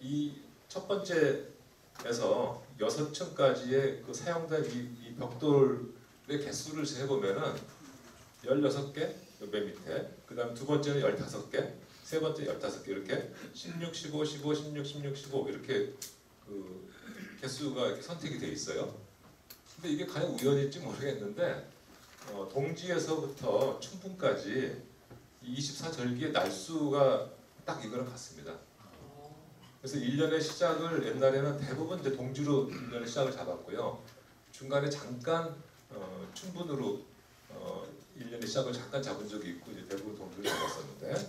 이 첫 번째에서 6층까지의 그 사용된 이 벽돌의 개수를 세보면은 16개 맨 밑에, 그 다음 두 번째는 15개, 세 번째 15개 이렇게 16, 15, 15, 16, 16, 15 이렇게 그 개수가 이렇게 선택이 돼 있어요. 근데 이게 과연 우연일지 모르겠는데 동지에서부터 춘풍까지 24절기의 날수가 딱 이거랑 같습니다. 그래서 1년의 시작을 옛날에는 대부분 이제 동지로 1년의 시작을 잡았고요. 중간에 잠깐 춘분으로 1년의 시작을 잠깐 잡은 적이 있고 이제 대부분 동지로 잡았었는데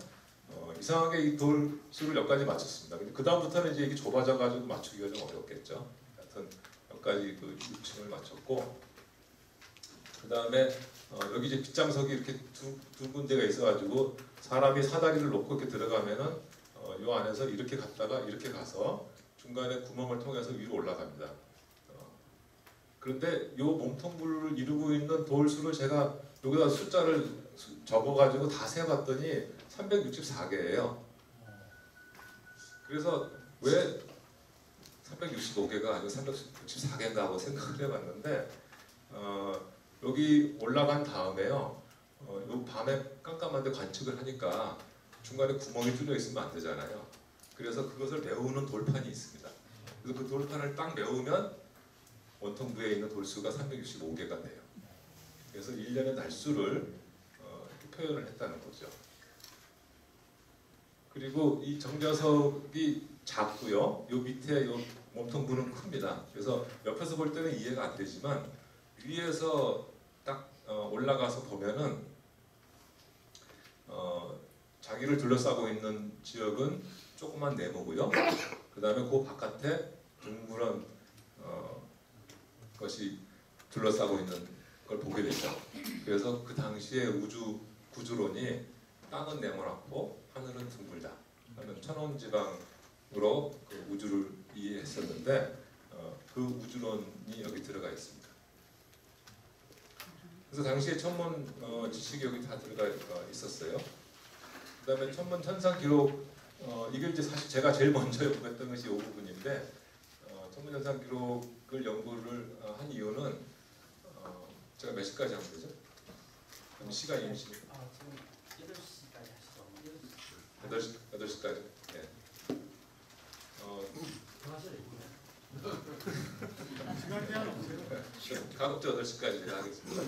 이상하게 이 돌수를 여기까지 맞췄습니다. 근데 그 다음부터는 이제 이게 좁아져가지고 맞추기가 좀 어렵겠죠. 하여튼 여기까지 그 6층을 맞췄고 그 다음에 여기 이제 빗장석이 이렇게 두 군데가 있어가지고 사람이 사다리를 놓고 이렇게 들어가면은 요 안에서 이렇게 갔다가 이렇게 가서 중간에 구멍을 통해서 위로 올라갑니다. 그런데 요 몸통부를 이루고 있는 돌수를 제가 여기다 숫자를 적어가지고 다 세봤더니 364개예요. 그래서 왜 365개가 아니고 364개인가 하고 생각을 해봤는데 여기 올라간 다음에요. 요 밤에 깜깜한데 관측을 하니까 중간에 구멍이 뚫려 있으면 안 되잖아요. 그래서 그것을 메우는 돌판이 있습니다. 그래서 그 돌판을 딱 메우면 원통부에 있는 돌수가 365개가 돼요. 그래서 1년의 날수를 표현을 했다는 거죠. 그리고 이 정자석이 작고요. 요 밑에 요 몸통부는 큽니다. 그래서 옆에서 볼 때는 이해가 안 되지만 위에서 딱 올라가서 보면은 자기를 둘러싸고 있는 지역은 조그만 네모고요. 그 다음에 그 바깥에 둥그런 것이 둘러싸고 있는 걸 보게 되죠. 그래서 그 당시에 우주 구조론이 땅은 네모나고 하늘은 둥글다 하는 천원지방으로 그 우주를 이해했었는데 그 우주론이 여기 들어가 있습니다. 그래서 당시에 천문 지식이 여기 다 들어가 있었어요. 그 다음에 천문 천상 기록 이게 이제 사실 제가 제일 먼저 연구했던 것이 이 부분인데 천문 천상 기록을 연구를 한 이유는 제가 몇 시까지 하면 되죠? 그럼 시간이 지금 8시까지 하시죠. 8시까지. 네. 시간 제한 없어요. 가급적 8시까지 하겠습니다.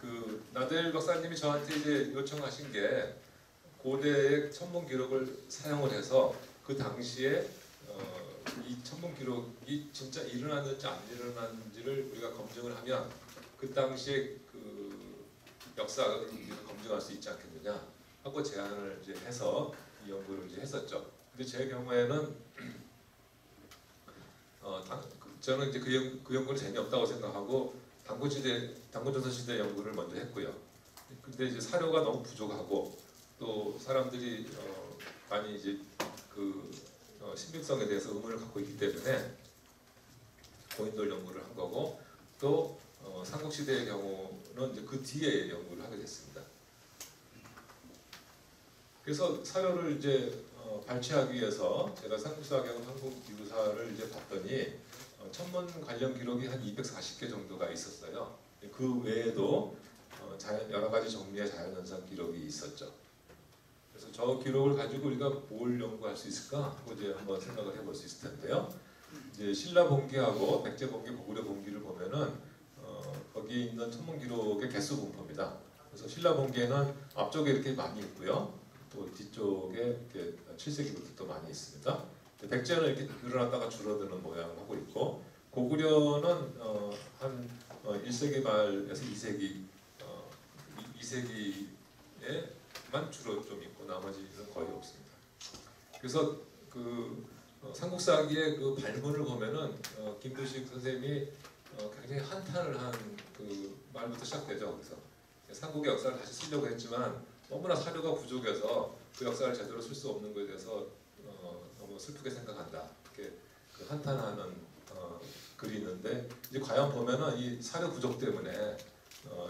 그 나델 박사님이 저한테 이제 요청하신 게 고대의 천문 기록을 사용을 해서 그 당시에 이 천문 기록이 진짜 일어났는지 안 일어났는지를 우리가 검증을 하면 그 당시에 그 역사를 검증할 수 있지 않겠느냐 하고 제안을 이제 해서 이 연구를 이제 했었죠. 근데 제 경우에는 저는 이제 그 연구는 재미없다고 생각하고 당군조선시대 연구를 먼저 했고요. 근데 이제 사료가 너무 부족하고 또 사람들이 많이 이제 그 신빙성에 대해서 의문을 갖고 있기 때문에 고인돌 연구를 한 거고 또 삼국시대의 경우는 이제 그 뒤에 연구를 하게 됐습니다. 그래서 사료를 이제 발췌하기 위해서 제가 삼국사하고 한국기구사를 이제 봤더니 천문 관련 기록이 한 240개 정도가 있었어요. 그 외에도 여러 가지 종류의 자연현상 기록이 있었죠. 그래서 저 기록을 가지고 우리가 뭘 연구할 수 있을까 하고 이제 한번 생각을 해볼 수 있을 텐데요. 이제 신라본기하고 백제본기, 고구려본기를 보면은 거기 있는 천문 기록의 개수 분포입니다. 그래서 신라본기에는 앞쪽에 이렇게 많이 있고요. 또 뒤쪽에 이렇게 7세기부터 또 많이 있습니다. 백제는 이렇게 늘어났다가 줄어드는 모양을 하고 있고 고구려는 한 1세기 말에서 2세기에만 주로 좀 있고 나머지는 거의 없습니다. 그래서 그 삼국사기의 그 발문을 보면은 김두식 선생님이 굉장히 한탄을 한 그 말부터 시작되죠. 그래서 삼국의 역사를 다시 쓰려고 했지만 너무나 사료가 부족해서 그 역사를 제대로 쓸 수 없는 것에 대해서 너무 슬프게 생각한다. 이렇게 그 한탄하는 글이 있는데 이제 과연 보면은 이 사료 부족 때문에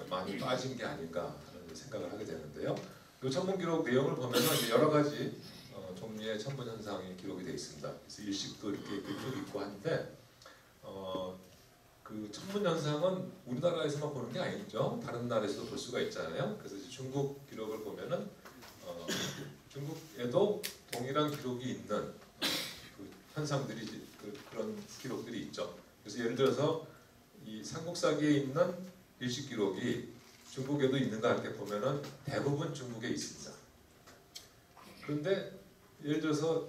많이 빠진 게 아닌가 하는 생각을 하게 되는데요. 이 천문 기록 내용을 보면은 이제 여러 가지 종류의 천문 현상이 기록이 되어 있습니다. 그래서 일식도 이렇게 쭉 있고 한데 그 천문 현상은 우리나라에서만 보는 게 아니죠. 다른 나라에서도 볼 수가 있잖아요. 그래서 이제 중국 기록을 보면은 중국에도 동일한 기록이 있는 그 현상들이 그런 기록들이 있죠. 그래서 예를 들어서 이 삼국사기에 있는 일식 기록이 중국에도 있는가 이렇게 보면은 대부분 중국에 있습니다. 그런데 예를 들어서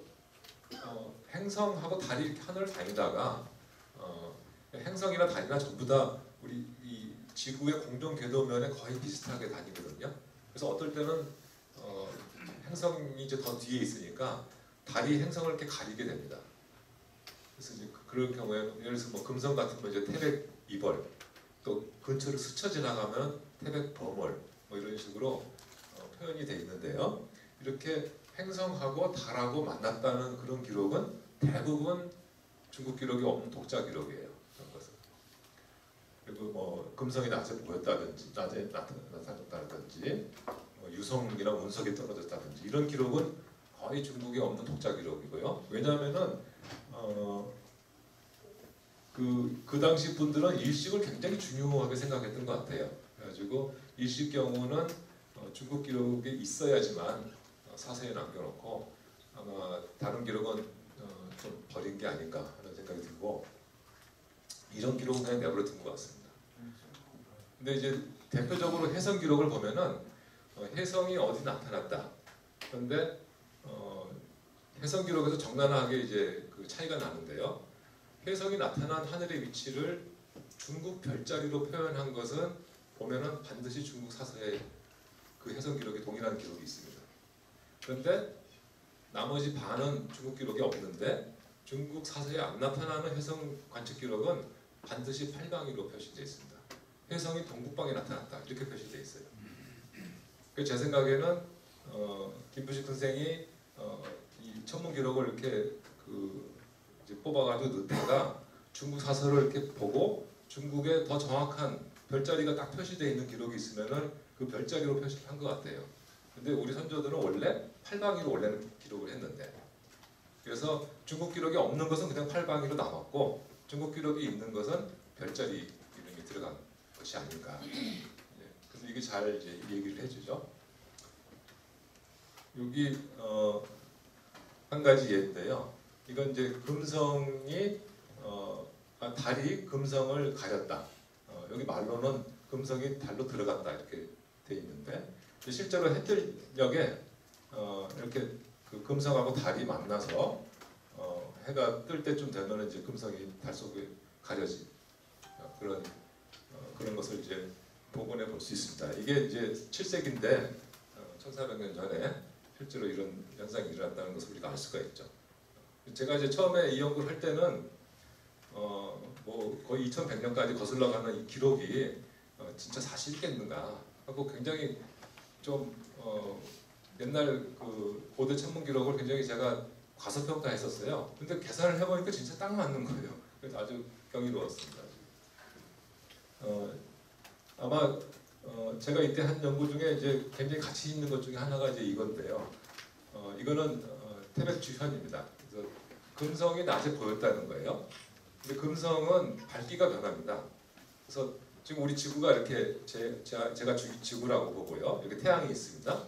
행성하고 달이 이렇게 하늘을 다니다가 행성이나 달이나 전부 다 우리 이 지구의 공동 궤도면에 거의 비슷하게 다니거든요. 그래서 어떨 때는 행성이 이제 더 뒤에 있으니까 달이 행성을 이렇게 가리게 됩니다. 그래서 이제 그럴 경우에는 예를 들어서 뭐 금성 같은 거 이제 태백 이벌, 또 근처를 스쳐 지나가면 태백 범월 뭐 이런 식으로 표현이 돼 있는데요. 이렇게 행성하고 달하고 만났다는 그런 기록은 대부분 중국 기록이 없는 독자 기록이에요. 그런 것은. 그리고 뭐 금성이 낮에 보였다든지 낮에 나타났다든지 유성이나 운석이 떨어졌다든지 이런 기록은 거의 중국에 없는 독자 기록이고요. 왜냐하면은 그 당시 분들은 일식을 굉장히 중요하게 생각했던 것 같아요. 그래가지고 일식 경우는 중국 기록에 있어야지만 사서에 남겨놓고 아마 다른 기록은 좀 버린 게 아닌가 하는 생각이 들고 이런 기록은 그냥 내버려둔 것 같습니다. 근데 이제 대표적으로 해성 기록을 보면은 해성이 어디 나타났다. 그런데 해성 기록에서 적나라하게 이제 그 차이가 나는데요. 해성이 나타난 하늘의 위치를 중국 별자리로 표현한 것은 보면은 반드시 중국 사서에 그 해성 기록에 동일한 기록이 있습니다. 그런데 나머지 반은 중국 기록이 없는데 중국 사서에 안 나타나는 해성 관측 기록은 반드시 팔방위로 표시되어 있습니다. 해성이 동북방에 나타났다 이렇게 표시되어 있어요. 제 생각에는 김부식 선생이 이 천문 기록을 이렇게 이제 뽑아가지고 넣다가 중국 사서를 이렇게 보고 중국에 더 정확한 별자리가 딱 표시되어 있는 기록이 있으면은 그 별자리로 표시를 한 것 같아요. 근데 우리 선조들은 원래 팔방위로 원래는 기록을 했는데 그래서 중국 기록이 없는 것은 그냥 팔방위로 남았고 중국 기록이 있는 것은 별자리 이름이 들어간 것이 아닌가. 그래서 이게 잘 이제 얘기를 해주죠. 여기 한 가지 예인데요. 이건 이제 금성이 달이 금성을 가렸다. 여기 말로는 금성이 달로 들어갔다 이렇게 돼 있는데 실제로 해뜰녘에 이렇게 그 금성하고 달이 만나서 해가 뜰 때쯤 되면 이제 금성이 달 속에 가려진 그런 것을 이제 복원해 볼 수 있습니다. 이게 이제 7세기인데 1400년 전에 실제로 이런 현상이 일어났다는 것을 우리가 알 수가 있죠. 제가 이제 처음에 이 연구를 할 때는 뭐 거의 2100년까지 거슬러가는 이 기록이 진짜 사실이겠는가 하고 굉장히 좀 옛날 그 고대 천문 기록을 굉장히 제가 과소평가했었어요. 근데 계산을 해보니까 진짜 딱 맞는 거예요. 그래서 아주 경이로웠습니다. 아마 제가 이때 한 연구 중에 이제 굉장히 가치 있는 것 중에 하나가 이제 이건데요. 이거는 태백 주현입니다. 그래서 금성이 낮에 보였다는 거예요. 근데 금성은 밝기가 변합니다. 그래서 지금 우리 지구가 이렇게 제가 지구라고 보고요. 여기 태양이 있습니다.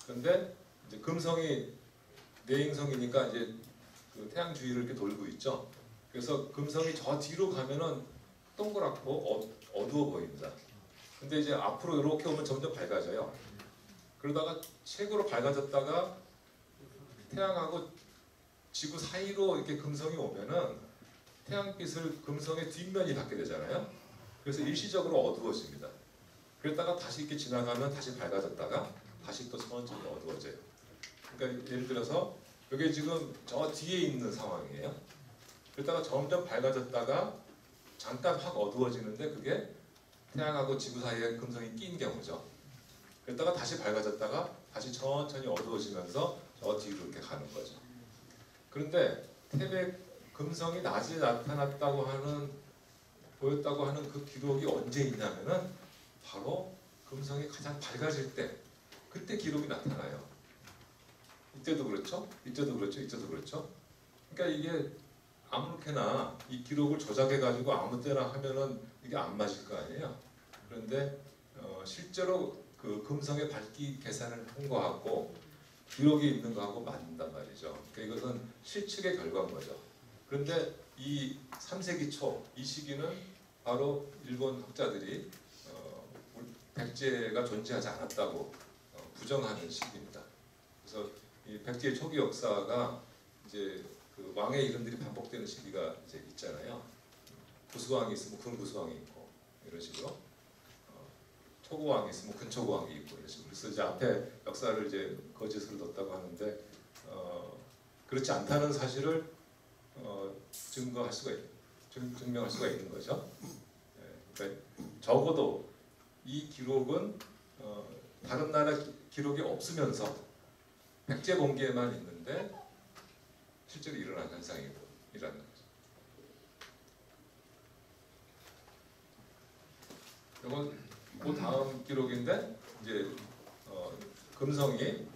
그런데 이제 금성이 내행성이니까 이제 그 태양 주위를 이렇게 돌고 있죠. 그래서 금성이 저 뒤로 가면은 동그랗고 어두워 보입니다. 근데 이제 앞으로 이렇게 오면 점점 밝아져요. 그러다가 최고로 밝아졌다가 태양하고 지구 사이로 이렇게 금성이 오면은 태양빛을 금성의 뒷면이 받게 되잖아요. 그래서 일시적으로 어두워집니다. 그러다가 다시 이렇게 지나가면 다시 밝아졌다가 다시 또 천천히 어두워져요. 그러니까 예를 들어서 이게 지금 저 뒤에 있는 상황이에요. 그러다가 점점 밝아졌다가 잠깐 확 어두워지는데 그게 태양하고 지구 사이에 금성이 낀 경우죠. 그러다가 다시 밝아졌다가 다시 천천히 어두워지면서 저 뒤로 이렇게 가는 거죠. 그런데 태백 금성이 낮에 나타났다고 하는 보였다고 하는 그 기록이 언제 있냐면은 바로 금성이 가장 밝아질 때 그때 기록이 나타나요. 이때도 그렇죠? 이때도 그렇죠? 이때도 그렇죠? 그러니까 이게 아무렇게나 이 기록을 조작해 가지고 아무 때나 하면은 이게 안 맞을 거 아니에요. 그런데 실제로 그 금성의 밝기 계산을 한 거하고 기록이 있는 거하고 맞는단 말이죠. 그러니까 이것은 실측의 결과인 거죠. 그런데 이 3세기 초 이 시기는 바로 일본 학자들이 백제가 존재하지 않았다고 부정하는 시기입니다. 그래서 이 백제의 초기 역사가 이제 그 왕의 이름들이 반복되는 시기가 이제 있잖아요. 구수왕이 있으면 군구수왕이 있고 이런 식으로 초고왕이 있으면 군초고왕이 있고 이런 식으로. 그래서 이제 앞에 역사를 이제 거짓으로 넣었다고 하는데 그렇지 않다는 사실을 증명할 수가 있는 거죠. 그러니까 적어도 이 기록은 다른 나라 기록이 없으면서 백제 봉기에만 있는데 실제로 일어난 현상이라는 거죠. 이건 그 다음 기록인데 이제 금성이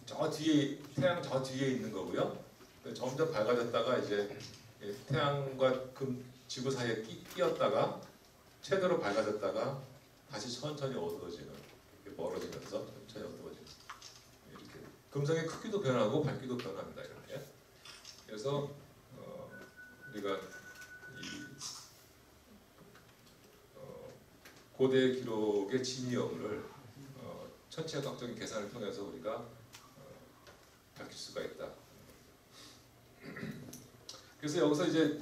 저 저 뒤에 태양 저 뒤에 있는 거고요. 점점 밝아졌다가 이제 태양과 지구 사이에 끼었다가 최대로 밝아졌다가 다시 천천히 어두워지는, 멀어지면서 천천히 어두워지는, 이렇게 금성의 크기도 변하고 밝기도 변합니다. 이렇게. 그래서 우리가 이 고대 기록의 진위 여부를 천체학적인 계산을 통해서 우리가 밝힐 수가 있다. 그래서 여기서 이제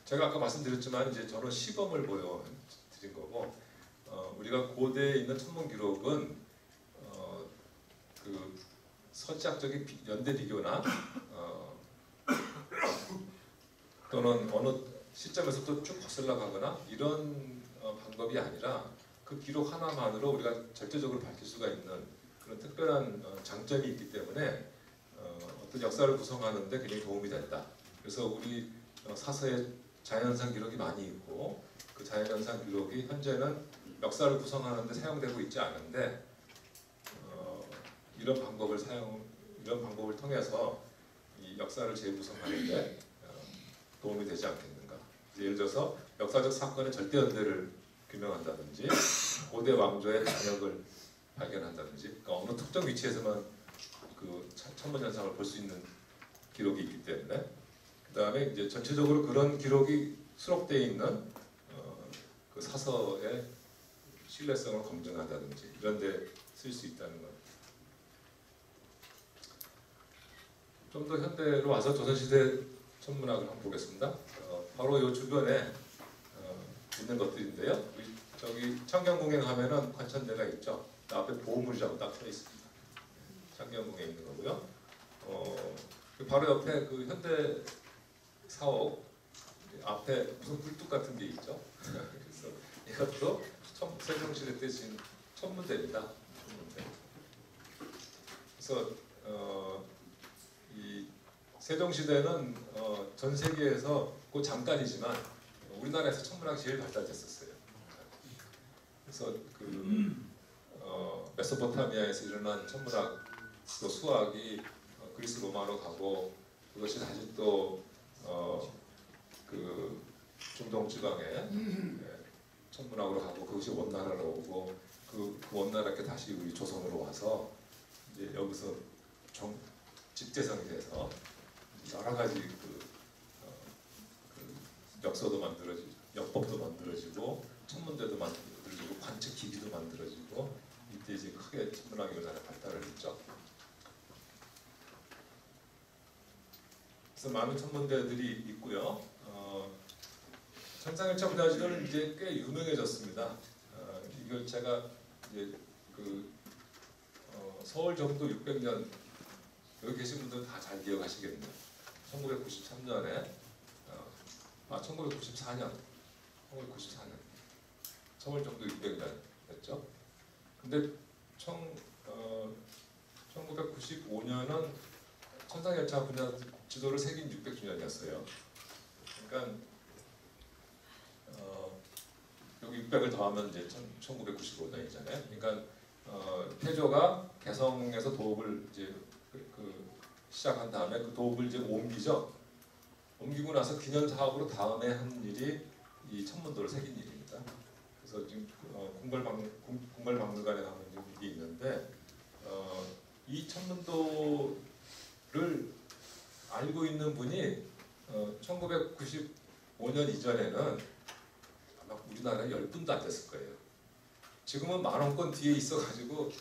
제가 아까 말씀드렸지만 이제 저는 시범을 보여드린 거고, 우리가 고대에 있는 천문 기록은 그 서치학적인 연대 비교나 또는 어느 시점에서 또 쭉 거슬러 가거나 이런 방법이 아니라 그 기록 하나만으로 우리가 절대적으로 밝힐 수가 있는 그런 특별한 장점이 있기 때문에 어떤 역사를 구성하는 데 굉장히 도움이 된다. 그래서 우리 사서에 자연현상 기록이 많이 있고, 그 자연현상 기록이 현재는 역사를 구성하는 데 사용되고 있지 않은데 이런 방법을 통해서 이 역사를 재구성하는 데 도움이 되지 않겠는가. 예를 들어서 역사적 사건의 절대 연대를 규명한다든지, 고대 왕조의 단역을 발견한다든지, 그러니까 어느 특정 위치에서만 그 천문 현상을 볼 수 있는 기록이 있기 때문에, 그 다음에 이제 전체적으로 그런 기록이 수록되어 있는 그 사서의 신뢰성을 검증한다든지 이런 데 쓸 수 있다는 것. 좀 더 현대로 와서 조선시대 천문학을 한번 보겠습니다. 바로 이 주변에 있는 것들인데요. 저기 창경궁에 가면은 관천대가 있죠. 그 앞에 보물이라고 딱 써 있습니다. 창경궁에 있는 거고요. 바로 옆에 그 현대 사옥 앞에 무슨 굴뚝 같은 게 있죠. 그래서 이것도 세종시대 때 지은 천문대입니다. 천문대. 그래서 이 세종시대는 전 세계에서 그 잠깐이지만 우리나라에서 천문학이 제일 발달됐었어요. 그래서 메소포타미아에서 일어난 천문학, 또 수학이 그리스 로마로 가고, 그것이 다시 또 중동 지방에 천문학으로 가고, 그것이 원나라로 오고, 그 원나라께 다시 우리 조선으로 와서 이제 여기서 집대성이 돼서 여러 가지 역서도 만들어지고, 역법도 만들어지고, 천문대도 만들어지고, 관측 기기도 만들어지고, 이때 이제 크게 천문학이 우리나라 발달을 했죠. 그래서 많은 천문대들이 있고요. 천상열차 분야지도는 이제 꽤 유명해졌습니다. 이걸 제가 이제 서울 정도 600년, 여기 계신 분들은 다 잘 기억하시겠네요. 1993년에 1994년 서울 정도 600년 됐죠. 근데 1995년은 천상열차 분야 지도를 새긴 600주년이었어요. 그러니까 여기 600을 더하면 이제 1995년이잖아요. 그러니까 태조가 개성에서 도읍을 이제 시작한 다음에 그 도읍을 이제 옮기죠. 옮기고 나서 기념 사업으로 다음에 한 일이 이 천문도를 새긴 일입니다. 그래서 지금 궁궐박물관에 가면 이게 있는데 이 천문도를 알고 있는 분이 1995년 이전에는 아마 우리나라에 10분도 안 됐을 거예요. 지금은 만원권 뒤에 있어가지고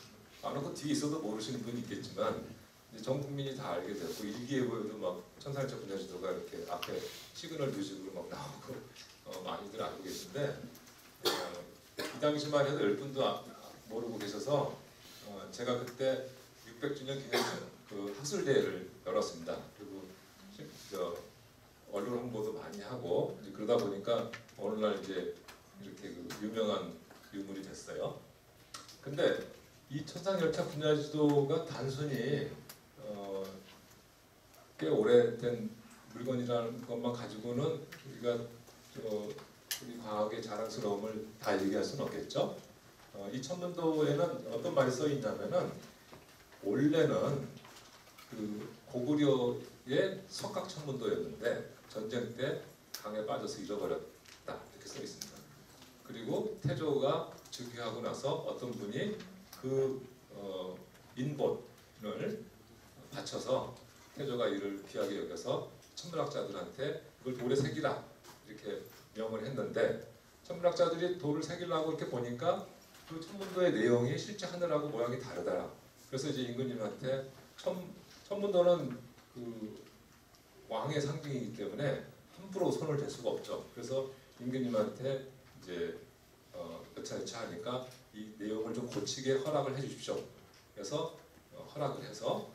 만원권 뒤에 있어도 모르시는 분이 있겠지만 전 국민이 다 알게 됐고, 일기예보에도 막 천상열차 분야지도가 이렇게 앞에 시그널 뮤직으로 막 나오고 많이들 알고 계신데, 이 당시만 해도 10분도 모르고 계셔서 제가 그때 600주년 기념 그 학술대회를 열었습니다. 그리고 언론 홍보도 많이 하고, 그러다 보니까 어느 날 이제 이렇게 유명한 유물이 됐어요. 근데 이 천상열차 분야지도가 단순히 꽤 오래된 물건이라는 것만 가지고는 우리가 우리 과학의 자랑스러움을 다 얘기할 수는 없겠죠. 이 천문도에는 어떤 말이 써 있냐면은 원래는 그 고구려의 석각 천문도였는데 전쟁 때 강에 빠져서 잃어버렸다 이렇게 써 있습니다. 그리고 태조가 즉위하고 나서 어떤 분이 그 인본을 바쳐서 태조가 이를 귀하게 여겨서 천문학자들한테 그걸 돌에 새기라 이렇게 명을 했는데 천문학자들이 돌을 새기려고 이렇게 보니까 그 천문도의 내용이 실제 하늘하고 모양이 다르더라. 그래서 이제 임금님한테 천문도는 그 왕의 상징이기 때문에 함부로 손을 댈 수가 없죠. 그래서 임금님한테 이제 여차여차 하니까 이 내용을 좀 고치게 허락을 해주십시오. 그래서 허락을 해서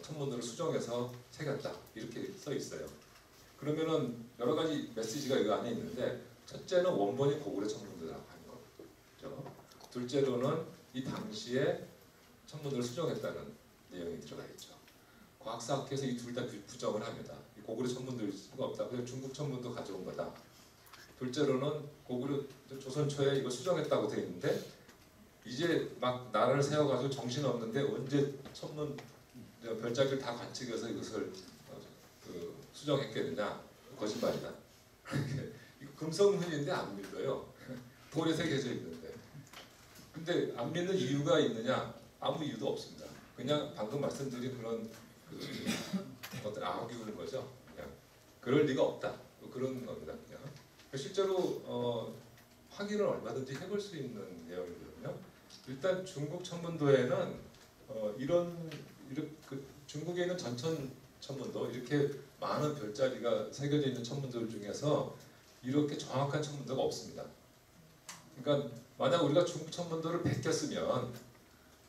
천문도를 수정해서 새겼다 이렇게 써 있어요. 그러면은 여러 가지 메시지가 이 안에 있는데 첫째는 원본이 고구려 천문도라고 하는 거죠. 둘째로는 이 당시에 천문도를 수정했다는 내용이 들어가 있죠. 과학사학회에서 이 둘 다 부정을 합니다. 이 고구려 천문도일 수가 없다. 그래서 중국 천문도 가져온 거다. 둘째로는 고구려 조선 초에 이거 수정했다고 돼 있는데 이제 막 나라를 세워가지고 정신 없는데 언제 천문 별자리를 다 관측해서 이것을 수정했겠느냐 거짓말이다. 이거 금성훈인데 안 믿어요. 돌에 새겨져 있는데. 근데 안 믿는 이유가 있느냐? 아무 이유도 없습니다. 그냥 방금 말씀드린 그런 어떤 아우기는 거죠. 그냥 그럴 리가 없다. 그런 겁니다. 그냥 실제로 확인을 얼마든지 해볼 수 있는 내용이거든요. 일단 중국 천문도에는 중국에 있는 전천 천문도 이렇게 많은 별자리가 새겨져 있는 천문도들 중에서 이렇게 정확한 천문도가 없습니다. 그러니까 만약 우리가 중국 천문도를 베꼈으면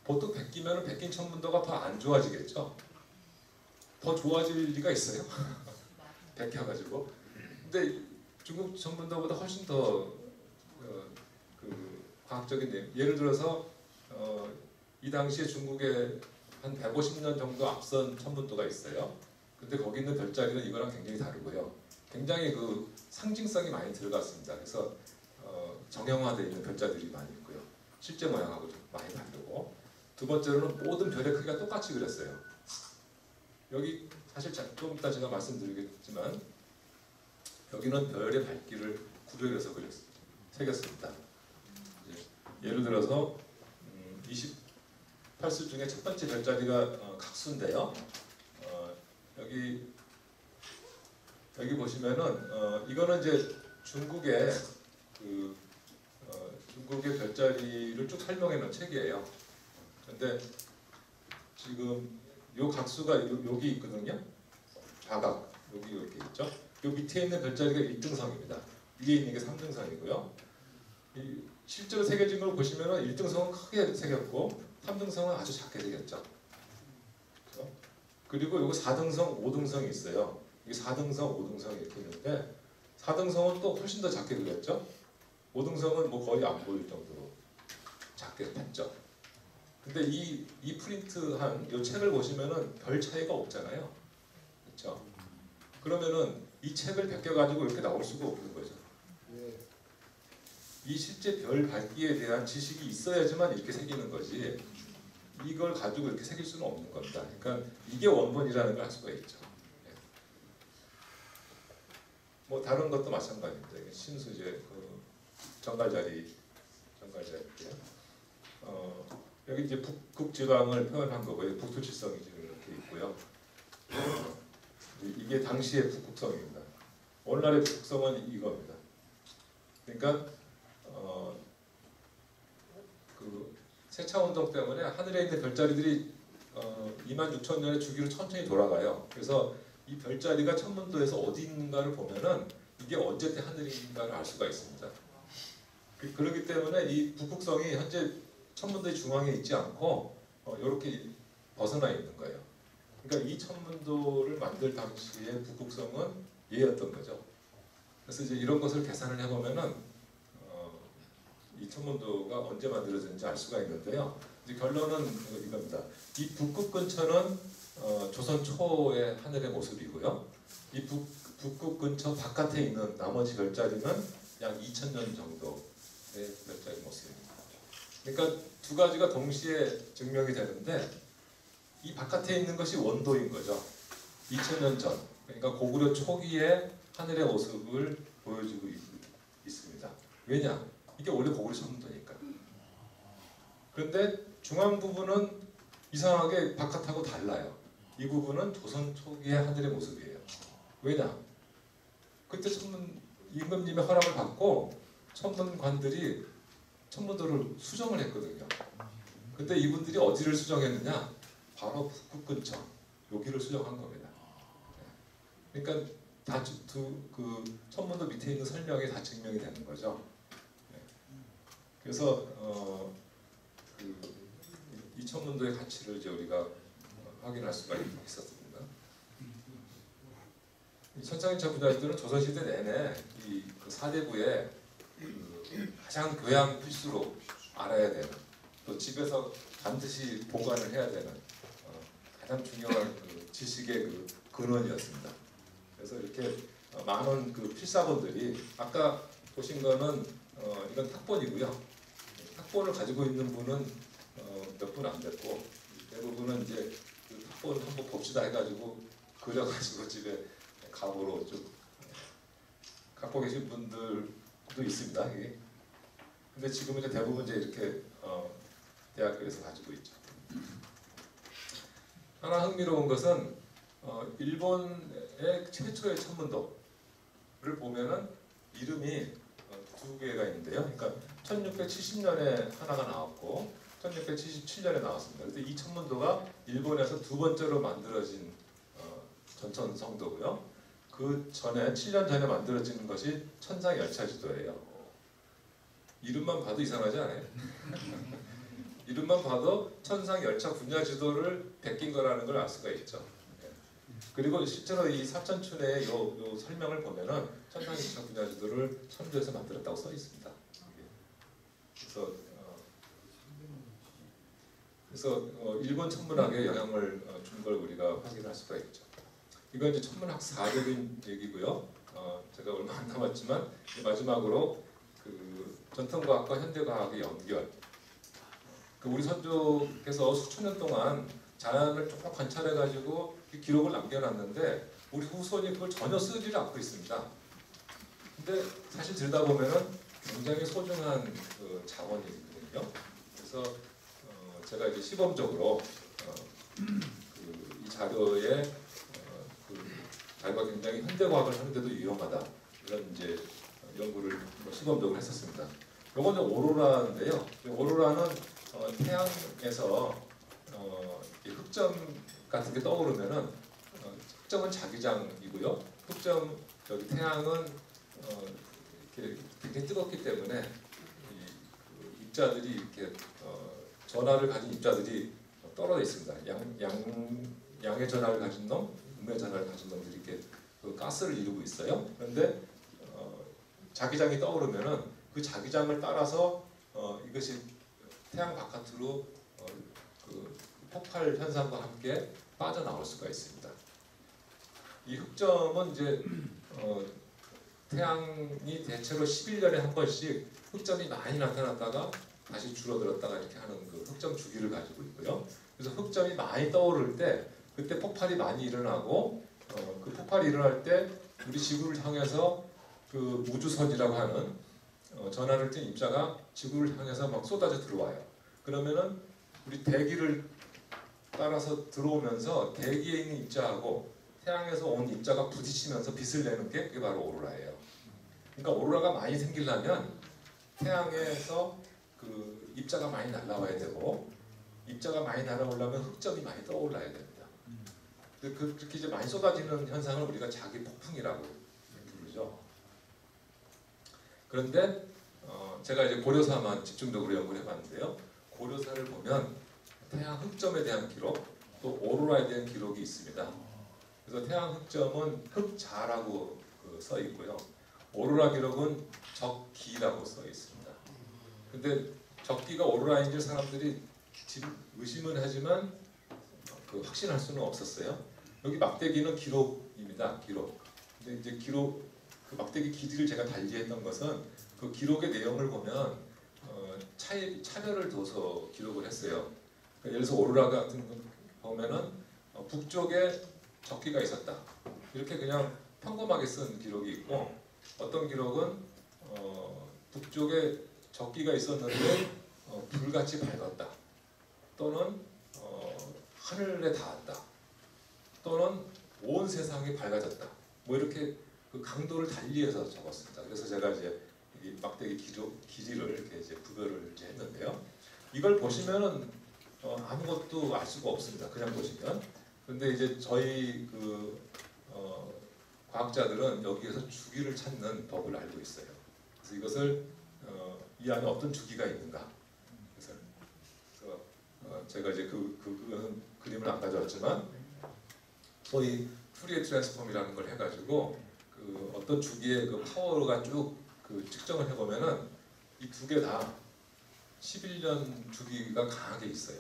보통 베낀 천문도가 더 안 좋아지겠죠. 더 좋아질 리가 있어요. 베껴가지고. 근데 중국 천문도보다 훨씬 더 과학적인 내용. 예를 들어서 이 당시에 중국에 한 150년 정도 앞선 천문도가 있어요. 근데 거기 있는 별자리는 이거랑 굉장히 다르고요. 굉장히 그 상징성이 많이 들어갔습니다. 그래서 정형화되어 있는 별자리들이 많이 있고요. 실제 모양하고 좀 많이 다르고. 두 번째로는 모든 별의 크기가 똑같이 그렸어요. 여기 사실 좀 이따 제가 말씀드리겠지만 여기는 별의 밝기를 구별해서 새겼습니다. 예를 들어서 28수 중에 첫 번째 별자리가 각수인데요. 여기 보시면은 이거는 이제 중국의 별자리를 쭉 설명해 놓은 책이에요. 근데 지금 요 각수가 여기 있거든요. 좌각 여기 이렇게 있죠. 요 밑에 있는 별자리가 1등성입니다. 위에 있는 게 3등성이고요. 실제로 새겨진 걸 보시면은 1등성은 크게 새겼고 3등성은 아주 작게 새겼죠. 그렇죠? 그리고 요거 4등성, 5등성이 있어요. 이게 4등성, 5등성 이렇게 있는데 4등성은 또 훨씬 더 작게 그렸죠. 5등성은 뭐 거의 안 보일 정도로 작게 했죠. 근데 이 프린트한 이 책을 보시면은 별 차이가 없잖아요. 그렇죠? 그러면은 이 책을 베껴가지고 이렇게 나올 수가 없는 거죠. 이 실제 별 밝기에 대한 지식이 있어야지만 이렇게 새기는 거지. 이걸 가지고 이렇게 새길 수는 없는 겁니다. 그러니까 이게 원본이라는 걸 알 수가 있죠. 뭐 다른 것도 마찬가지입니다. 신수제 그 정갈자리예요. 여기 이제 북극 지방을 표현한 거고요. 북두칠성이 지금 이렇게 있고요. 이게 당시의 북극성입니다. 오늘날의 북극성은 이겁니다. 그러니까 그 세차운동 때문에 하늘에 있는 별자리들이 26,000년의 주기로 천천히 돌아가요. 그래서 이 별자리가 천문도에서 어디 있는가를 보면은 이게 언제 때 하늘인가를 알 수가 있습니다. 그렇기 때문에 이 북극성이 현재 천문도의 중앙에 있지 않고 이렇게 벗어나 있는 거예요. 그러니까 이 천문도를 만들 당시의 북극성은 얘였던 거죠. 그래서 이제 이런 것을 계산을 해보면은 이 천문도가 언제 만들어졌는지 알 수가 있는데요. 이제 결론은 이겁니다. 이 북극 근처는 조선 초의 하늘의 모습이고요. 이 북극 근처 바깥에 있는 나머지 별자리는 약 2000년 정도의 별자리 모습입니다. 그러니까 두 가지가 동시에 증명이 되는데 이 바깥에 있는 것이 원도인 거죠. 2000년 전, 그러니까 고구려 초기의 하늘의 모습을 보여주고 있습니다. 왜냐? 이게 원래 고구려 천문도니까. 그런데 중앙 부분은 이상하게 바깥하고 달라요. 이 부분은 조선 초기의 하늘의 모습이에요. 왜냐? 그때 임금님의 허락을 받고 천문관들이 천문도를 수정을 했거든요. 근데 이분들이 어디를 수정했느냐? 바로 북극 근처 여기를 수정한 겁니다. 그러니까 다 그 천문도 밑에 있는 설명이 다 증명이 되는 거죠. 그래서 이 천문도의 가치를 이제 우리가 확인할 수가 있었습니다. 이 천상인차 분야들은 조선시대 내내 이그 사대부의 가장 교양 필수로 알아야 되는, 또 집에서 반드시 보관을 해야 되는 가장 중요한 그 지식의 그 근원이었습니다. 그래서 이렇게 많은 그 필사본들이 아까 보신 거는 이건 탁본이고요. 탁본을 가지고 있는 분은 몇 분 안 됐고 대부분은 이제 그 탁본 한번 봅시다 해가지고 그려가지고 집에 갑으로 좀 갖고 계신 분들도 있습니다. 이게. 근데 지금은 이제 대부분 이제 이렇게 대학교에서 가지고 있죠. 하나 흥미로운 것은 일본의 최초의 천문도를 보면은 이름이 두 개가 있는데요. 그러니까 1670년에 하나가 나왔고 1677년에 나왔습니다. 그런데 이 천문도가 일본에서 두 번째로 만들어진 전천 성도고요. 그 전에 7년 전에 만들어진 것이 천상 열차 지도예요. 이름만 봐도 이상하지 않아요? 이름만 봐도 천상 열차 분야 지도를 베낀 거라는 걸 알 수가 있죠. 그리고 실제로 이 사천춘의 요 설명을 보면은 천상 열차 분야 지도를 천도에서 만들었다고 써 있습니다. 그래서 일본 천문학에 영향을 준 걸 우리가 확인할 수가 있죠. 이건 이제 천문학사적인 얘기고요. 제가 얼마 안 남았지만 마지막으로 그 전통과학과 현대과학의 연결. 우리 선조께서 수천 년 동안 자연을 쭉 관찰해가지고 기록을 남겨놨는데 우리 후손이 그걸 전혀 쓰지를 않고 있습니다. 근데 사실 들여다보면은 굉장히 소중한 그 자원이거든요. 그래서 제가 이제 시범적으로 이 자료에 그 자료가 굉장히 현대과학을 하는데도 유용하다 이런 이제 연구를 시범적으로 했었습니다. 이건 오로라인데요. 오로라는 태양에서 흑점 같은 게 떠오르면은 흑점은 자기장이고요. 흑점 여기 태양은 이렇게 굉장히 뜨겁기 때문에 그 입자들이 이렇게 전하를 가진 입자들이 떨어져 있습니다. 양의 전하를 가진 놈, 음의 전하를 가진 놈들이 이렇게 그 가스를 이루고 있어요. 그런데 자기장이 떠오르면은 그 자기장을 따라서 이것이 태양 바깥으로 그 폭발 현상과 함께 빠져나올 수가 있습니다. 이 흑점은 이제 태양이 대체로 11년에 한 번씩 흑점이 많이 나타났다가 다시 줄어들었다가 이렇게 하는 그 흑점 주기를 가지고 있고요. 그래서 흑점이 많이 떠오를 때 그때 폭발이 많이 일어나고 그 폭발이 일어날 때 우리 지구를 향해서 그 우주선이라고 하는 전하를 띤 입자가 지구를 향해서 막 쏟아져 들어와요. 그러면은 우리 대기를 따라서 들어오면서 대기에 있는 입자하고 태양에서 온 입자가 부딪히면서 빛을 내는 게 그게 바로 오로라예요. 그러니까 오로라가 많이 생기려면 태양에서 그 입자가 많이 날아와야 되고 입자가 많이 날아오려면 흑점이 많이 떠올라야 됩니다. 그렇게 이제 많이 쏟아지는 현상을 우리가 자기 폭풍이라고 부르죠. 그런데 제가 이제 고려사만 집중적으로 연구를 해봤는데요. 고려사를 보면 태양 흑점에 대한 기록, 또 오로라에 대한 기록이 있습니다. 그래서 태양 흑점은 흑자라고 써 있고요. 오로라 기록은 적기라고 써 있습니다. 근데 적기가 오로라인 줄 사람들이 의심은 하지만 확신할 수는 없었어요. 여기 막대기는 기록입니다. 기록. 근데 이제 기록 그 막대기 길이를 제가 달리했던 것은 그 기록의 내용을 보면 차별을 둬서 기록을 했어요. 그러니까 예를 들어서 오로라 같은 거 보면은 북쪽에 적기가 있었다. 이렇게 그냥 평범하게 쓴 기록이 있고, 어떤 기록은 북쪽에 적기가 있었는데 불같이 밝았다. 또는 하늘에 닿았다. 또는 온 세상이 밝아졌다. 뭐 이렇게 그 강도를 달리해서 적었습니다. 그래서 제가 이제 이 막대기 길이를 이렇게 이제 구별을 이제 했는데요. 이걸 보시면은 아무것도 알 수가 없습니다. 그냥 보시면. 근데 이제 저희 과학자들은 여기에서 주기를 찾는 법을 알고 있어요. 그래서 이것을 이 안에 어떤 주기가 있는가. 그래서 제가 이제 그거는 그림을 안 가져왔지만 소위 푸리에 트랜스폼이라는 걸 해가지고 어떤 주기의 그 파워가 쭉 측정을 해보면은 이 두 개 다 11년 주기가 강하게 있어요.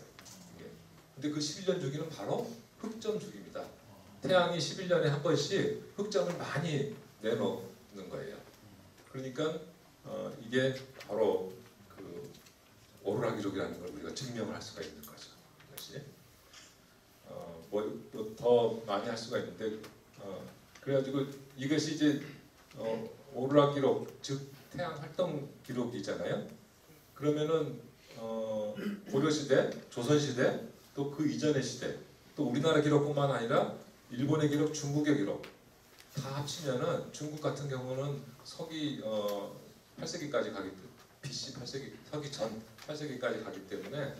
이게. 근데 그 11년 주기는 바로 흑점 주기입니다. 태양이 11년에 한 번씩 흑점을 많이 내놓는 거예요. 그러니까 이게 바로 그 오로라 기록이라는 걸 우리가 증명을 할 수가 있는 거죠. 이것이 뭐 더 많이 할 수가 있는데 그래가지고 이것이 이제 오로라 기록, 즉 태양 활동 기록이잖아요. 그러면은 고려 시대, 조선 시대, 또 그 이전의 시대, 또 우리나라 기록뿐만 아니라 일본의 기록, 중국의 기록 다 합치면은 중국 같은 경우는 서기 8세기까지 가기 BC 8세기 서기 전 8세기까지 가기 때문에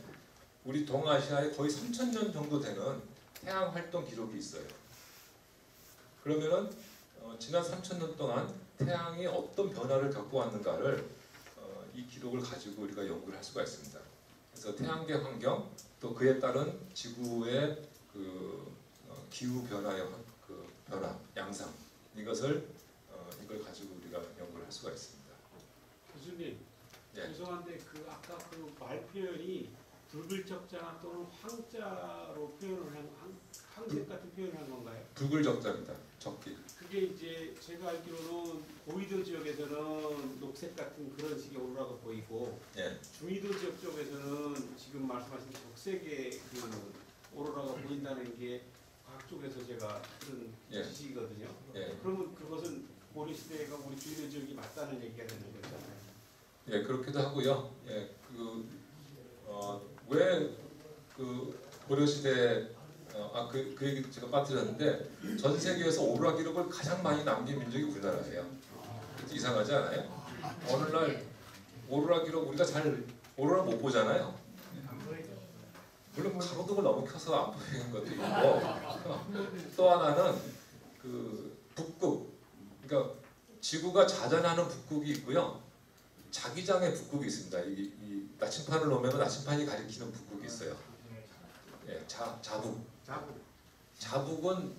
우리 동아시아에 거의 3,000년 정도 되는 태양 활동 기록이 있어요. 그러면은 지난 3,000년 동안 태양이 어떤 변화를 겪고 왔는가를 이 기록을 가지고 우리가 연구를 할 수가 있습니다. 그래서 태양계 환경 또 그에 따른 지구의 기후 변화의 변화, 양상 이걸 가지고 우리가 연구를 할 수가 있습니다. 교수님, 예. 죄송한데 아까 그 말 표현이 붉을적자 또는 황자로 표현을 한 황색 같은 표현을 한 건가요? 붉을적자입니다. 적기. 그게 이제 제가 알기로는 고위도 지역에서는 녹색 같은 그런 식의 오로라가 보이고 예. 중위도 지역 쪽에서는 지금 말씀하신 적색의 그 오로라가 보인다는 게 과학 쪽에서 제가 들은 예. 지식이거든요. 예. 그러면 그것은 고려 시대가 우리 중위도 지역이 맞다는 얘기가 되는 거잖아요. 예, 그렇기도 하고요. 예, 왜 고려 시대 그 얘기 제가 빠뜨렸는데 전 세계에서 오로라 기록을 가장 많이 남긴 민족이 우리나라예요. 이상하지 않아요? 어느 날 오로라 기록 우리가 잘 오로라 못 보잖아요. 물론 가로등을 너무 켜서 안 보이는 것도 있고 또 하나는 북극, 그러니까 지구가 자전하는 북극이 있고요. 자기장의 북극이 있습니다. 이 나침판을 놓으면 나침판이 가리키는 북극이 있어요. 예, 자북은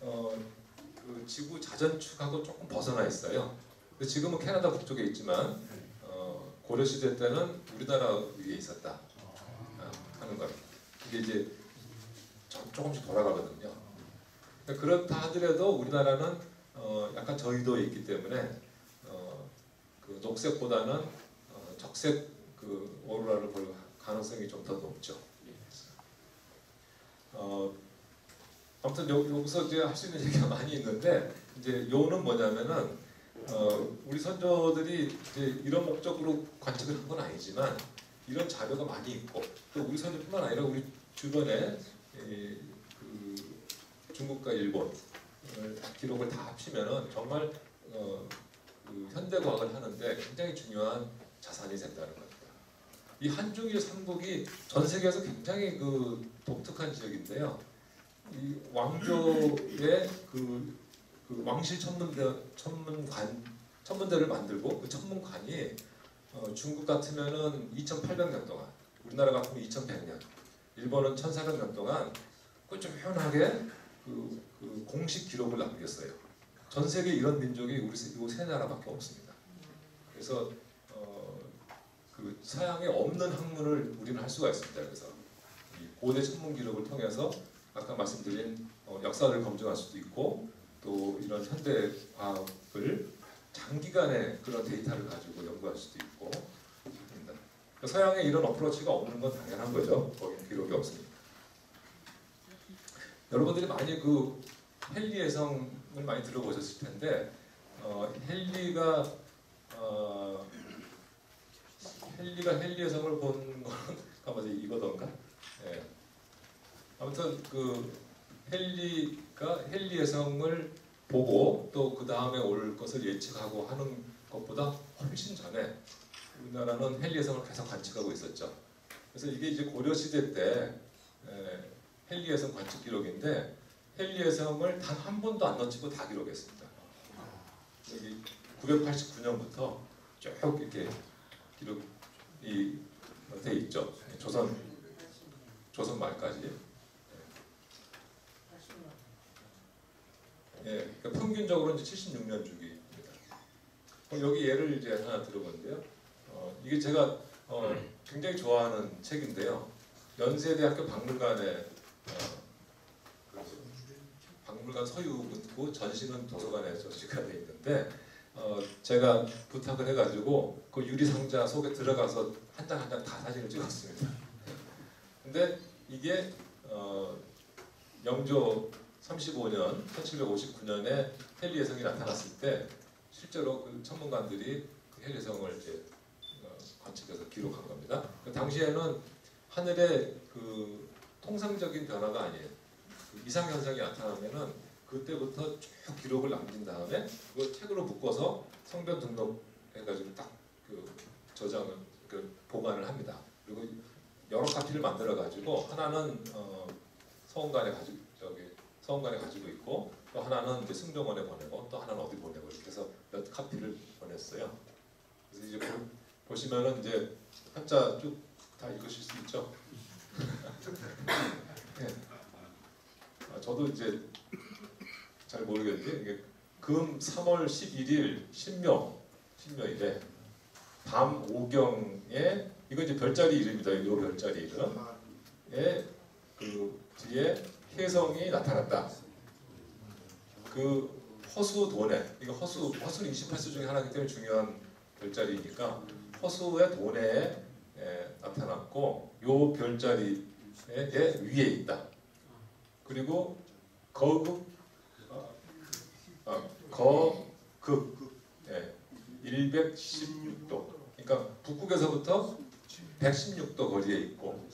그 지구 자전축하고 조금 벗어나 있어요. 근데 지금은 캐나다 북쪽에 있지만 고려 시대 때는 우리나라 위에 있었다 하는 겁니다. 이게 이제 조금씩 돌아가거든요. 그렇다 하더라도 우리나라는 약간 저위도에 있기 때문에 그 녹색보다는 적색 오로라를 볼 가능성이 좀 더 높죠. 아무튼 여기서 이제 할 수 있는 얘기가 많이 있는데 이제 요는 뭐냐면은 우리 선조들이 이제 이런 목적으로 관측을 한 건 아니지만 이런 자료가 많이 있고 또 우리 선조뿐만 아니라 우리 주변에 중국과 일본 기록을 다 합치면은 정말 현대 과학을 하는데 굉장히 중요한 자산이 된다는 겁니다. 이 한중일 삼국이 전 세계에서 굉장히 독특한 지역인데요. 이 왕조의 왕실 천문대를 만들고 그 천문관이 중국 같으면은 2,800년 동안, 우리나라 같으면 2,100년, 일본은 1,400년 동안 꾸준하게 공식 기록을 남겼어요. 전 세계 이런 민족이 우리 세 나라밖에 없습니다. 그래서 서양에 없는 학문을 우리는 할 수가 있습니다. 그래서 이 고대 천문 기록을 통해서 아까 말씀드린 역사를 검증할 수도 있고 또 이런 현대 과학을 장기간의 그런 데이터를 가지고 연구할 수도 있고 그 서양에 이런 어프로치가 없는 건 당연한 거죠. 거기 기록이 없으니까. 여러분들이 많이 그 헨리 해성을 많이 들어보셨을 텐데 헨리가 헨리 해성을 본 거는 아마도 이거던가. 예. 아무튼 그 헨리 해성을 보고 또 그 다음에 올 것을 예측하고 하는 것보다 훨씬 전에 우리나라는 헨리 해성을 계속 관측하고 있었죠. 그래서 이게 이제 고려 시대 때 헨리 해성 관측 기록인데 헨리 해성을 단 한 번도 안 놓치고 다 기록했습니다. 여기 989년부터 쭉 이렇게 기록이 돼 있죠. 조선 말까지. 예, 그러니까 평균적으로 이제 76년 주기입니다. 여기 예를 이제 하나 들어보는데요. 이게 제가 굉장히 좋아하는 책인데요. 연세대학교 박물관에 박물관 서유고 전시는 도서관에 전시가 돼 있는데 제가 부탁을 해가지고 그 유리 상자 속에 들어가서 한 장 한 장 다 사진을 찍었습니다. 근데 이게 영조 35년 1759년에 헨리 해성이 나타났을 때 실제로 그 천문관들이 그 헨리 해성을 이제 관측해서 기록한 겁니다. 그 당시에는 하늘에 그 통상적인 변화가 아니에요. 그 이상 현상이 나타나면은 그때부터 쭉 기록을 남긴 다음에 그걸 책으로 묶어서 성변 등록해가지고 딱 그 저장을 보관을 합니다. 그리고 여러 카피를 만들어 가지고 하나는 서원관에 가지고 있고 또 하나는 이제 승정원에 보내고 또 하나는 어디 보내고 이렇게 해서 몇 카피를 보냈어요. 그래서 이제 보시면은 이제 한자 쭉 다 읽으실 수 있죠. 네. 저도 이제 잘 모르겠는데 이게 금 3월 11일 신묘일에 밤 5경에 이거 이제 별자리 이름이다. 이 별자리 이름에 그 뒤에 혜성이 나타났다. 그 허수도내, 이거 허수는 28수 중에 하나이기 때문에 중요한 별자리니까 허수의 도내에 나타났고 요 별자리의 위에 있다. 그리고 거극 116도. 그러니까 북극에서부터 116도 거리에 있고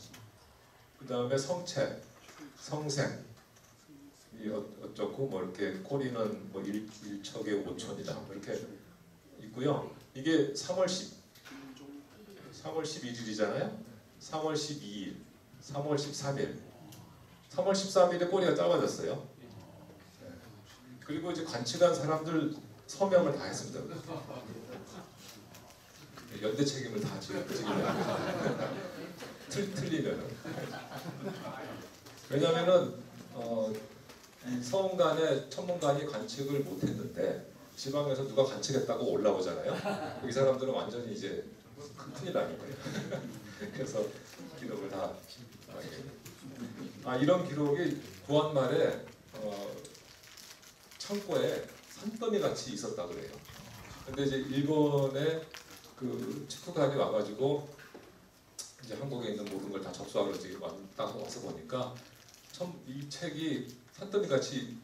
그 다음에 성체, 성생 이 어쩌고 뭐 이렇게 코리는 뭐 1척에 5천이다 이렇게 있고요. 이게 3월 11일이잖아요. 3월 12일, 3월 13일, 3월 13일에 꼬리가 짧아졌어요. 그리고 이제 관측한 사람들 서명을 다 했습니다. 연대 책임을 다 지면 틀리면은. 왜냐면은 이 서원관에 천문관이 관측을 못했는데 지방에서 누가 관측했다고 올라오잖아요. 이 사람들은 완전히 이제 큰일 나는 거예요. 그래서 기록을 다 이런 기록이 구한말에 창고에 산더미 같이 있었다 그래요. 근데 이제 일본의 그 측구관이 와가지고 이제 한국에 있는 모든 걸 다 접수하러 이제 딱 와서 보니까 이 책이 산더미 같이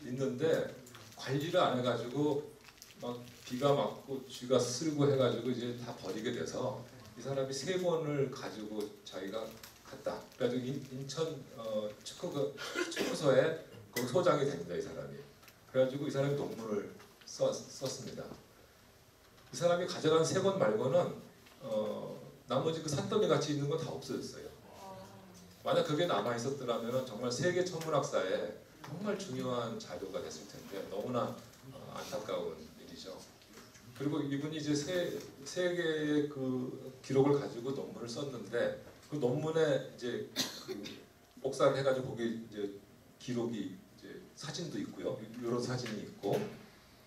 있는데 관리를 안 해가지고 막 비가 맞고 쥐가 쓸고 해가지고 이제 다 버리게 돼서 이 사람이 3권을 가지고 자기가 갔다. 그래가지고 인천 축구소에 거기 소장이 됩니다. 이 사람이. 그래가지고 이 사람이 논문을 썼습니다. 이 사람이 가져간 3권 말고는 나머지 그 산더미 같이 있는 건 다 없어졌어요. 만약 그게 남아 있었더라면 정말 세계 천문학사에 정말 중요한 자료가 됐을 텐데 너무나 안타까운 일이죠. 그리고 이분이 이제 세 개의 그 기록을 가지고 논문을 썼는데 그 논문에 이제 그 복사를 해가지고 거기 이제 기록이 이제 사진도 있고요. 이런 사진이 있고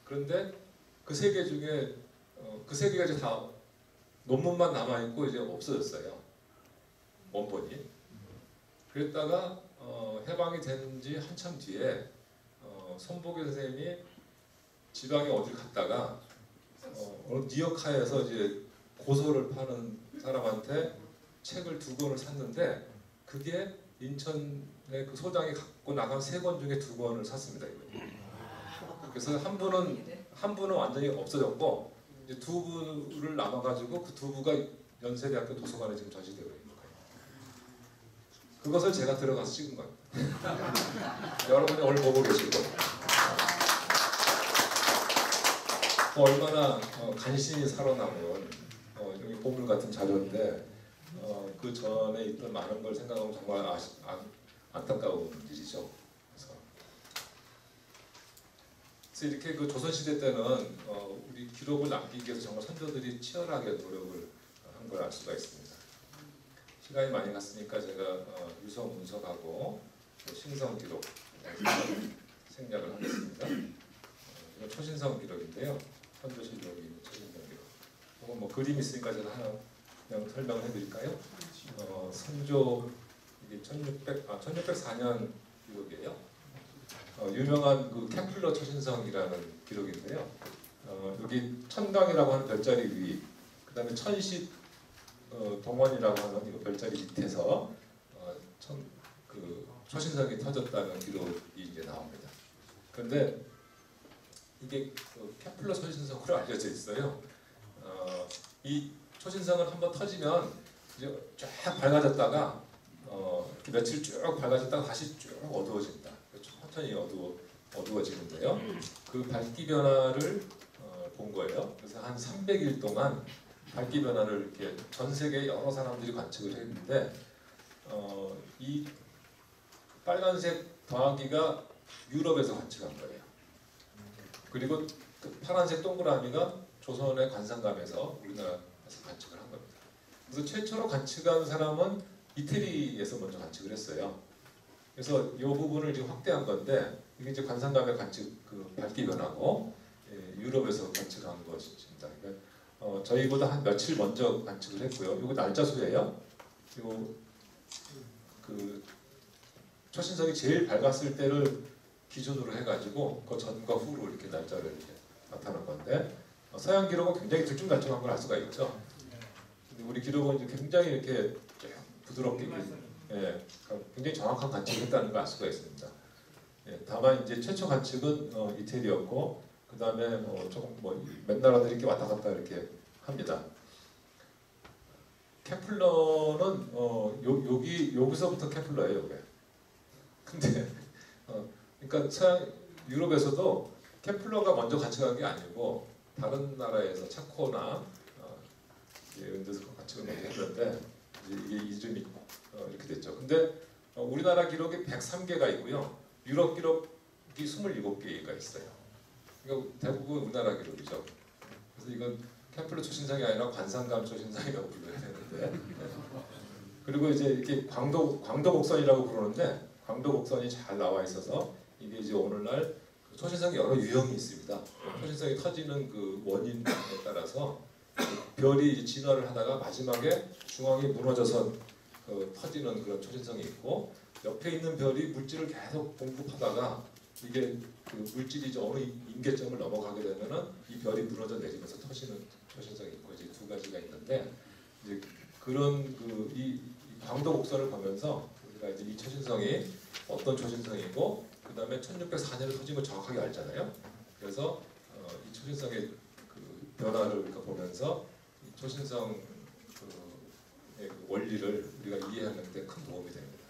그런데 그 3개 중에 그 3개가 이제 다 논문만 남아 있고 이제 없어졌어요. 원본이. 그랬다가 해방이 된 지 한참 뒤에 손보기 선생님이 지방에 어딜 갔다가 뉴욕하에서 이제 고소를 파는 사람한테 책을 2권을 샀는데 그게 인천의 그 소장이 갖고 나간 3권 중에 2권을 샀습니다. 이거. 그래서 한 분은 완전히 없어졌고 이제 2부를 남아가지고 그 2부가 연세대학교 도서관에 지금 전시되고 있는 거예요. 그것을 제가 들어가서 찍은 거예요. 여러분이 오늘 보고 계시고 얼마나 간신히 살아남은 여기 보물 같은 자료인데 그 전에 있던 많은 걸 생각하면 정말 안타까운 일이죠. 그래서 이렇게 그 조선시대 때는 우리 기록을 남기기 위해서 정말 선조들이 치열하게 노력을 한 걸 알 수가 있습니다. 시간이 많이 갔으니까 제가 유성 문석하고 신성 기록 생략을 하겠습니다. 이건 초신성 기록인데요. 선조실록이 초신성 기록. 이건 뭐 그림 있으니까 제가 하나 그냥 설명을 해드릴까요? 선조 이게 1604년 기록이에요. 유명한 그 케플러 초신성이라는 기록인데요. 여기 천강이라고 하는 별자리 위, 그 다음에 천시 동원이라고 하는 이 별자리 밑에서 그 초신성이 터졌다는 기록이 이제 나옵니다. 그런데 이게 케플러 초신성으로 알려져 있어요. 이 초신성은 한번 터지면 이제 쫙 밝아졌다가 이렇게 며칠 쭉 밝아졌다가 다시 쭉 어두워진다. 천천히 어두워지는데요. 그 밝기 변화를 본 거예요. 그래서 한 300일 동안 밝기 변화를 이렇게 전 세계 여러 사람들이 관측을 했는데 이 빨간색 더하기가 유럽에서 관측한 거예요. 그리고 그 파란색 동그라미가 조선의 관상감에서 우리나라에서 관측을 한 겁니다. 그래서 최초로 관측한 사람은 이태리에서 먼저 관측을 했어요. 그래서 이 부분을 지금 확대한 건데 이게 이제 관상감의 관측 그 밝기 변화고 유럽에서 관측한 것입니다. 그러니까 저희보다 한 며칠 먼저 관측을 했고요. 이거 날짜수예요. 그리고 그 초신성이 제일 밝았을 때를 기준으로 해가지고 그 전과 후로 이렇게 날짜를 이렇게 나타난 건데 서양 기록은 굉장히 들쭉날쭉한 걸 알 수가 있죠. 근데 우리 기록은 이제 굉장히 이렇게 부드럽게 굉장히 정확한 관측을 했다는 걸 알 수가 있습니다. 다만 이제 최초 관측은 이태리였고 그 다음에 조금 몇 나라들이 이렇게 왔다 갔다 이렇게 합니다. 케플러는 여기서부터 케플러예요, 이게. 근데 그러니까 서양 유럽에서도 케플러가 먼저 관측한 게 아니고 다른 나라에서 체코나 이런 데서 관측을 먼저 했는데 이게 이름이 이렇게 됐죠. 근데 우리나라 기록이 103개가 있고요. 유럽 기록이 27개가 있어요. 그러니까 대부분 우리나라 기록이죠. 그래서 이건 케플러 초신성이 아니라 관상감 초신성이라고 불러야 되는데 그리고 이제 이렇게 광도곡선이라고 부르는데 광도곡선이 잘 나와 있어서 이게 이제 오늘날 초신성이 여러 유형이 있습니다. 초신성이 터지는 그 원인에 따라서 별이 이제 진화를 하다가 마지막에 중앙이 무너져서 터지는 그런 초신성이 있고 옆에 있는 별이 물질을 계속 공급하다가 이게 그 물질이 이제 어느 임계점을 넘어가게 되면은 이 별이 무너져 내리면서 터지는 초신성이 있고 이제 2가지가 있는데 이제 그런 이 광도 곡선을 보면서 우리가 이제 이 초신성이 어떤 초신성이고 그 다음에 1604년에 터진 걸 정확하게 알잖아요. 그래서 이 초신성의 그 변화를 우리가 보면서 이 초신성 그 원리를 우리가 이해하는 데 큰 도움이 됩니다.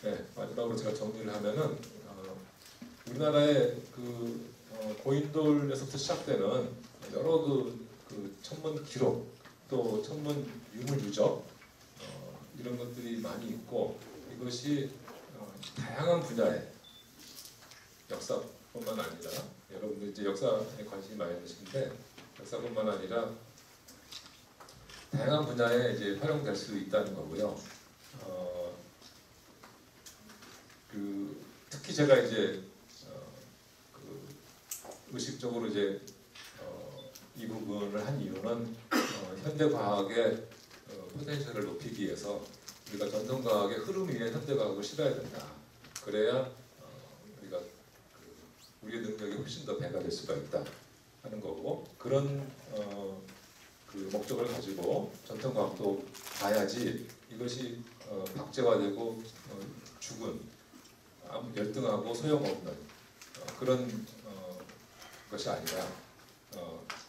네, 마지막으로 제가 정리를 하면은 우리나라의 그 고인돌에서부터 시작되는 여러 그 천문 기록 또 천문 유물 유적 이런 것들이 많이 있고 이것이 다양한 분야의 역사뿐만 아니라 여러분들 이제 역사에 관심이 많이 있으신데 역사뿐만 아니라 다양한 분야에 이제 활용될 수 있다는 거고요. 특히 제가 이제 그 의식적으로 이제 이 부분을 한 이유는 현대 과학의 포텐셜을 높이기 위해서 우리가 전통 과학의 흐름 위에 현대 과학을 실어야 된다. 그래야 우리가 우리의 능력이 훨씬 더 배가 될 수가 있다 하는 거고 그런 그 목적을 가지고 전통과학도 봐야지 이것이 박제화되고 죽은 열등하고 소용없는 그런 것이 아니라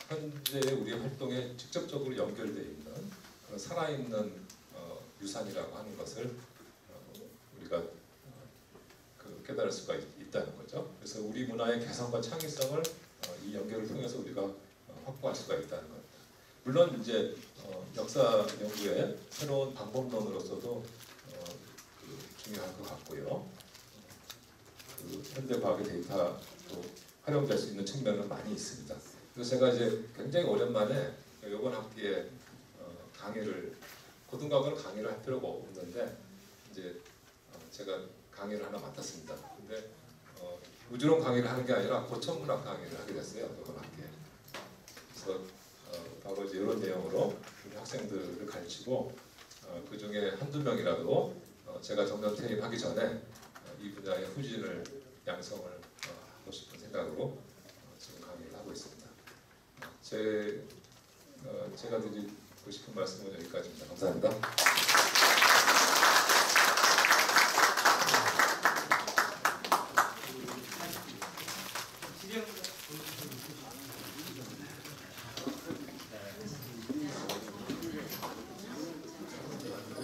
현재의 우리 활동에 직접적으로 연결되어 있는 그런 살아있는 유산이라고 하는 것을 우리가 깨달을 수가 있다는 거죠. 그래서 우리 문화의 개성과 창의성을 이 연결을 통해서 우리가 확보할 수가 있다는 겁니다. 물론 이제 역사 연구의 새로운 방법론으로서도 중요할 것 같고요. 현대 과학의 데이터도 활용될 수 있는 측면은 많이 있습니다. 그래서 제가 이제 굉장히 오랜만에 이번 학기에 강의를 고등과학은 강의를 할 필요가 없는데 이제 제가 강의를 하나 맡았습니다. 근데 우주론 강의를 하는 게 아니라 고천문학 강의를 하게 됐어요. 이번 학기에. 그래서 바로 이제 이런 내용으로 우리 학생들을 가르치고 그 중에 한두 명이라도 제가 정년 퇴임하기 전에 이 분야의 후진을 양성을 하고 싶은 생각으로 지금 강의를 하고 있습니다. 제가 드리고 싶은 말씀은 여기까지입니다. 감사합니다.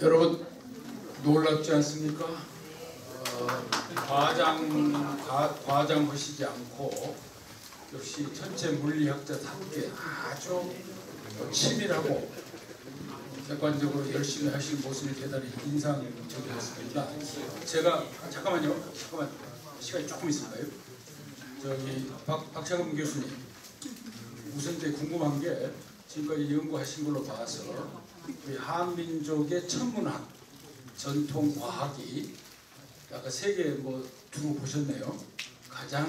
여러분 놀랍지 않습니까? 과장하시지 않고 역시 천체 물리학자답게 아주 치밀하고 객관적으로 열심히 하시는 모습이 대단히 인상적이었습니다. 제가 잠깐만 시간이 조금 있을까요? 저기 박창흠 교수님, 우선 이제 궁금한 게 지금까지 연구하신 걸로 봐서 우리 한민족의 천문학, 전통 과학이 아까 세계 두고 보셨네요. 가장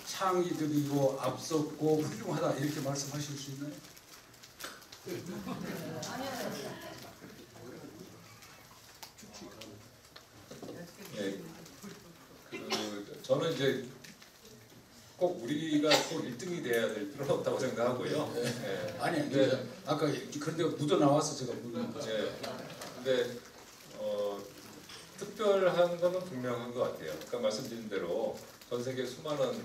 창의적이고 앞섰고 훌륭하다 이렇게 말씀하실 수 있나요? 네, 저는 이제 꼭 우리가 꼭 1등이 돼야 될 필요는 없다고 생각하고요. 네. 아니 근데 아까 그런 데가 묻어 나와서 제가 묻는 거죠. 네. 근데 특별한 것은 분명한 것 같아요. 아까 말씀드린 대로 전 세계 수많은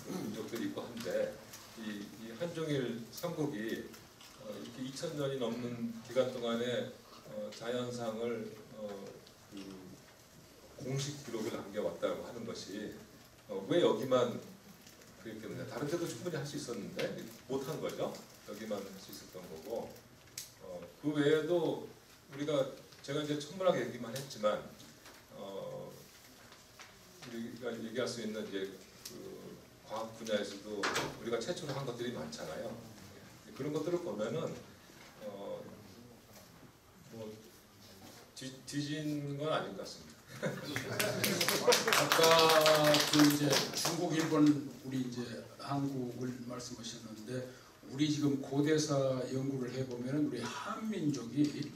민족들이 있고 한데 이 한중일 삼국이 이렇게 2000년이 넘는 기간 동안에 자연상을 공식 기록을 남겨왔다고 하는 것이 왜 여기만 그랬기 때문에 다른 데도 충분히 할 수 있었는데 못한 거죠. 여기만 할 수 있었던 거고 그 외에도 제가 이제 천문학 얘기만 했지만 우리가 얘기할 수 있는 이제 그 과학 분야에서도 우리가 최초로 한 것들이 많잖아요. 그런 것들을 보면은 뒤진 건 아닌 것 같습니다. 아까 그 이제 중국, 일본, 우리 이제 한국을 말씀하셨는데 우리 지금 고대사 연구를 해보면 우리 한민족이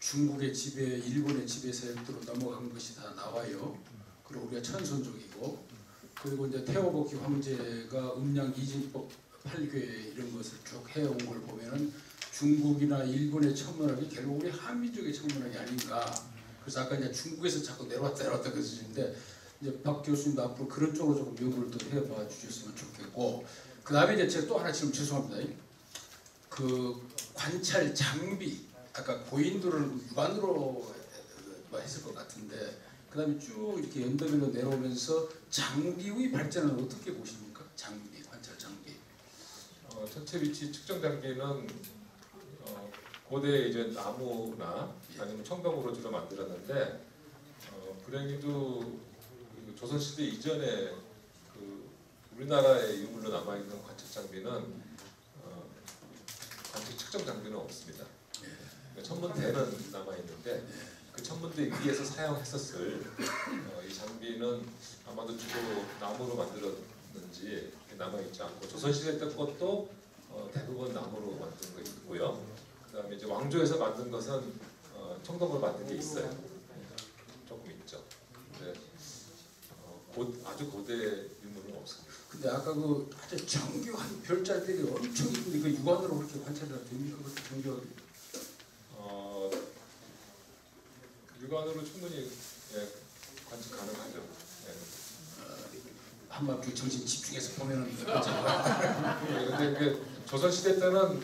중국의 지배, 일본의 지배 세력으로 넘어간 것이 다 나와요. 그리고 우리가 천손족이고 그리고 이제 태호복희 황제가 음양 이진법 8궤 이런 것을 쭉 해온 걸 보면은 중국이나 일본의 천문학이 결국 우리 한민족의 천문학이 아닌가. 그래서 아까 이제 중국에서 자꾸 내려왔다 그러시는데 이제 박 교수님도 앞으로 그런 쪽으로 조금 연구를 또 해봐 주셨으면 좋겠고 그 다음에 이제 제가 또 하나 지금 죄송합니다. 그 관찰 장비 아까 고인돌을 육안으로 했을 것 같은데 그 다음에 쭉 이렇게 연도별로 내려오면서 장비의 발전은 어떻게 보십니까? 장비, 관찰 장비. 천체 위치 측정 장비는 고대 이제 나무나 아니면 청동으로 주로 만들었는데 불행히도 조선시대 이전에 그 우리나라의 유물로 남아있는 관측 장비는 관측 측정 장비는 없습니다. 천문대는 남아있는데 그 천문대 위에서 사용했었을 이 장비는 아마도 주로 나무로 만들었는지 남아있지 않고 조선시대 때 것도 대부분 나무로 만든 거 있고요. 그 다음에 이제 왕조에서 만든 것은 청동으로 만든 게 있어요. 조금 있죠. 근데 아주 거대 유물은 없습니다. 근데 아까 그 아주 정교한 별자들이 엄청 있는데 그 육안으로 그렇게 관찰이 됩니까? 그렇게 정교하게? 육안으로 충분히 관측 가능하죠. 한밤중 정신 집중해서 보면은 근데 그 조선 시대 때는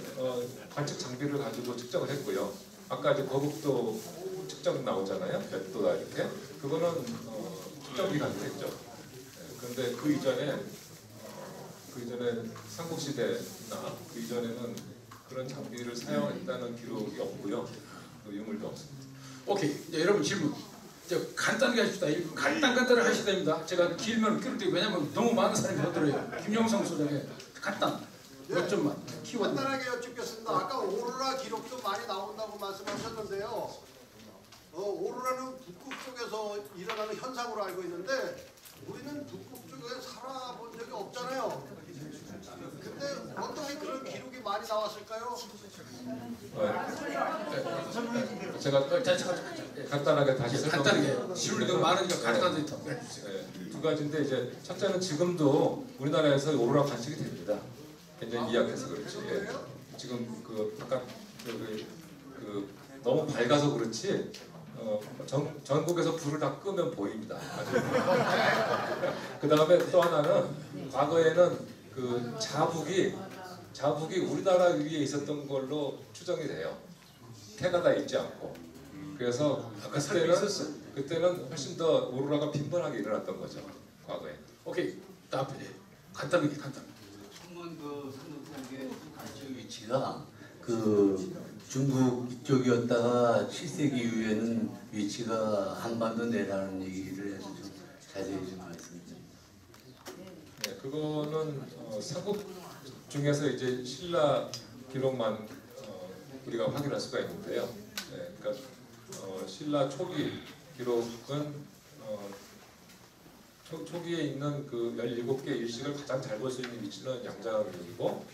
관측 장비를 가지고 측정을 했고요. 아까 이제 거북도 측정 나오잖아요. 몇도다 이렇게. 그거는 측정기 가지고 했죠. 그런데 그 이전에 삼국시대나 그 이전에는 그런 장비를 사용했다는 기록이 없고요. 그 유물도 없습니다. 오케이. 이제 여러분 질문. 이제 간단하게 하십시다. 간단하게 하셔야 됩니다. 제가 길면 끌을 때 왜냐면 너무 많은 사람이 못 들어요. 김영성 소장의 간단 몇 점만 키워드. 간단하게 여쭙겠습니다. 아까 오로라 기록도 많이 나온다고 말씀하셨는데요. 오로라는 북극 쪽에서 일어나는 현상으로 알고 있는데 우리는 북극 쪽에 살아본 적이 없잖아요. 근데 어떻게 그런 기록이 많이 나왔을까요? 제가 간단하게 다시 간단하게 질문이 너무 많으니까 간단하게 두 가지인데 이제 첫째는 지금도 우리나라에서 오로라 관측이 됩니다. 굉장히 미약해서 그렇지. 지금 그 아까 그 너무 밝아서 그렇지. 전국에서 불을 다 끄면 보입니다. 그 다음에 또 하나는 과거에는 그 자북이 우리나라 위에 있었던 걸로 추정이 돼요. 캐나다에 있지 않고. 그래서 그때는 훨씬 더 오로라가 빈번하게 일어났던 거죠. 과거에. 오케이. 앞에 간단하게. 청문 그 삼국국의 관측 위치가 그 중국 이쪽이었다가 7세기 이후에는 위치가 한반도 내라는 얘기를 해서 좀 자세히 좀 말씀해 주세요. 네, 그거는 삼국 중에서 이제 신라 기록만 우리가 확인할 수가 있는데요. 네, 그러니까 신라 초기 기록은 초기에 있는 그 17개 일식을 가장 잘 볼 수 있는 위치는 양자역이고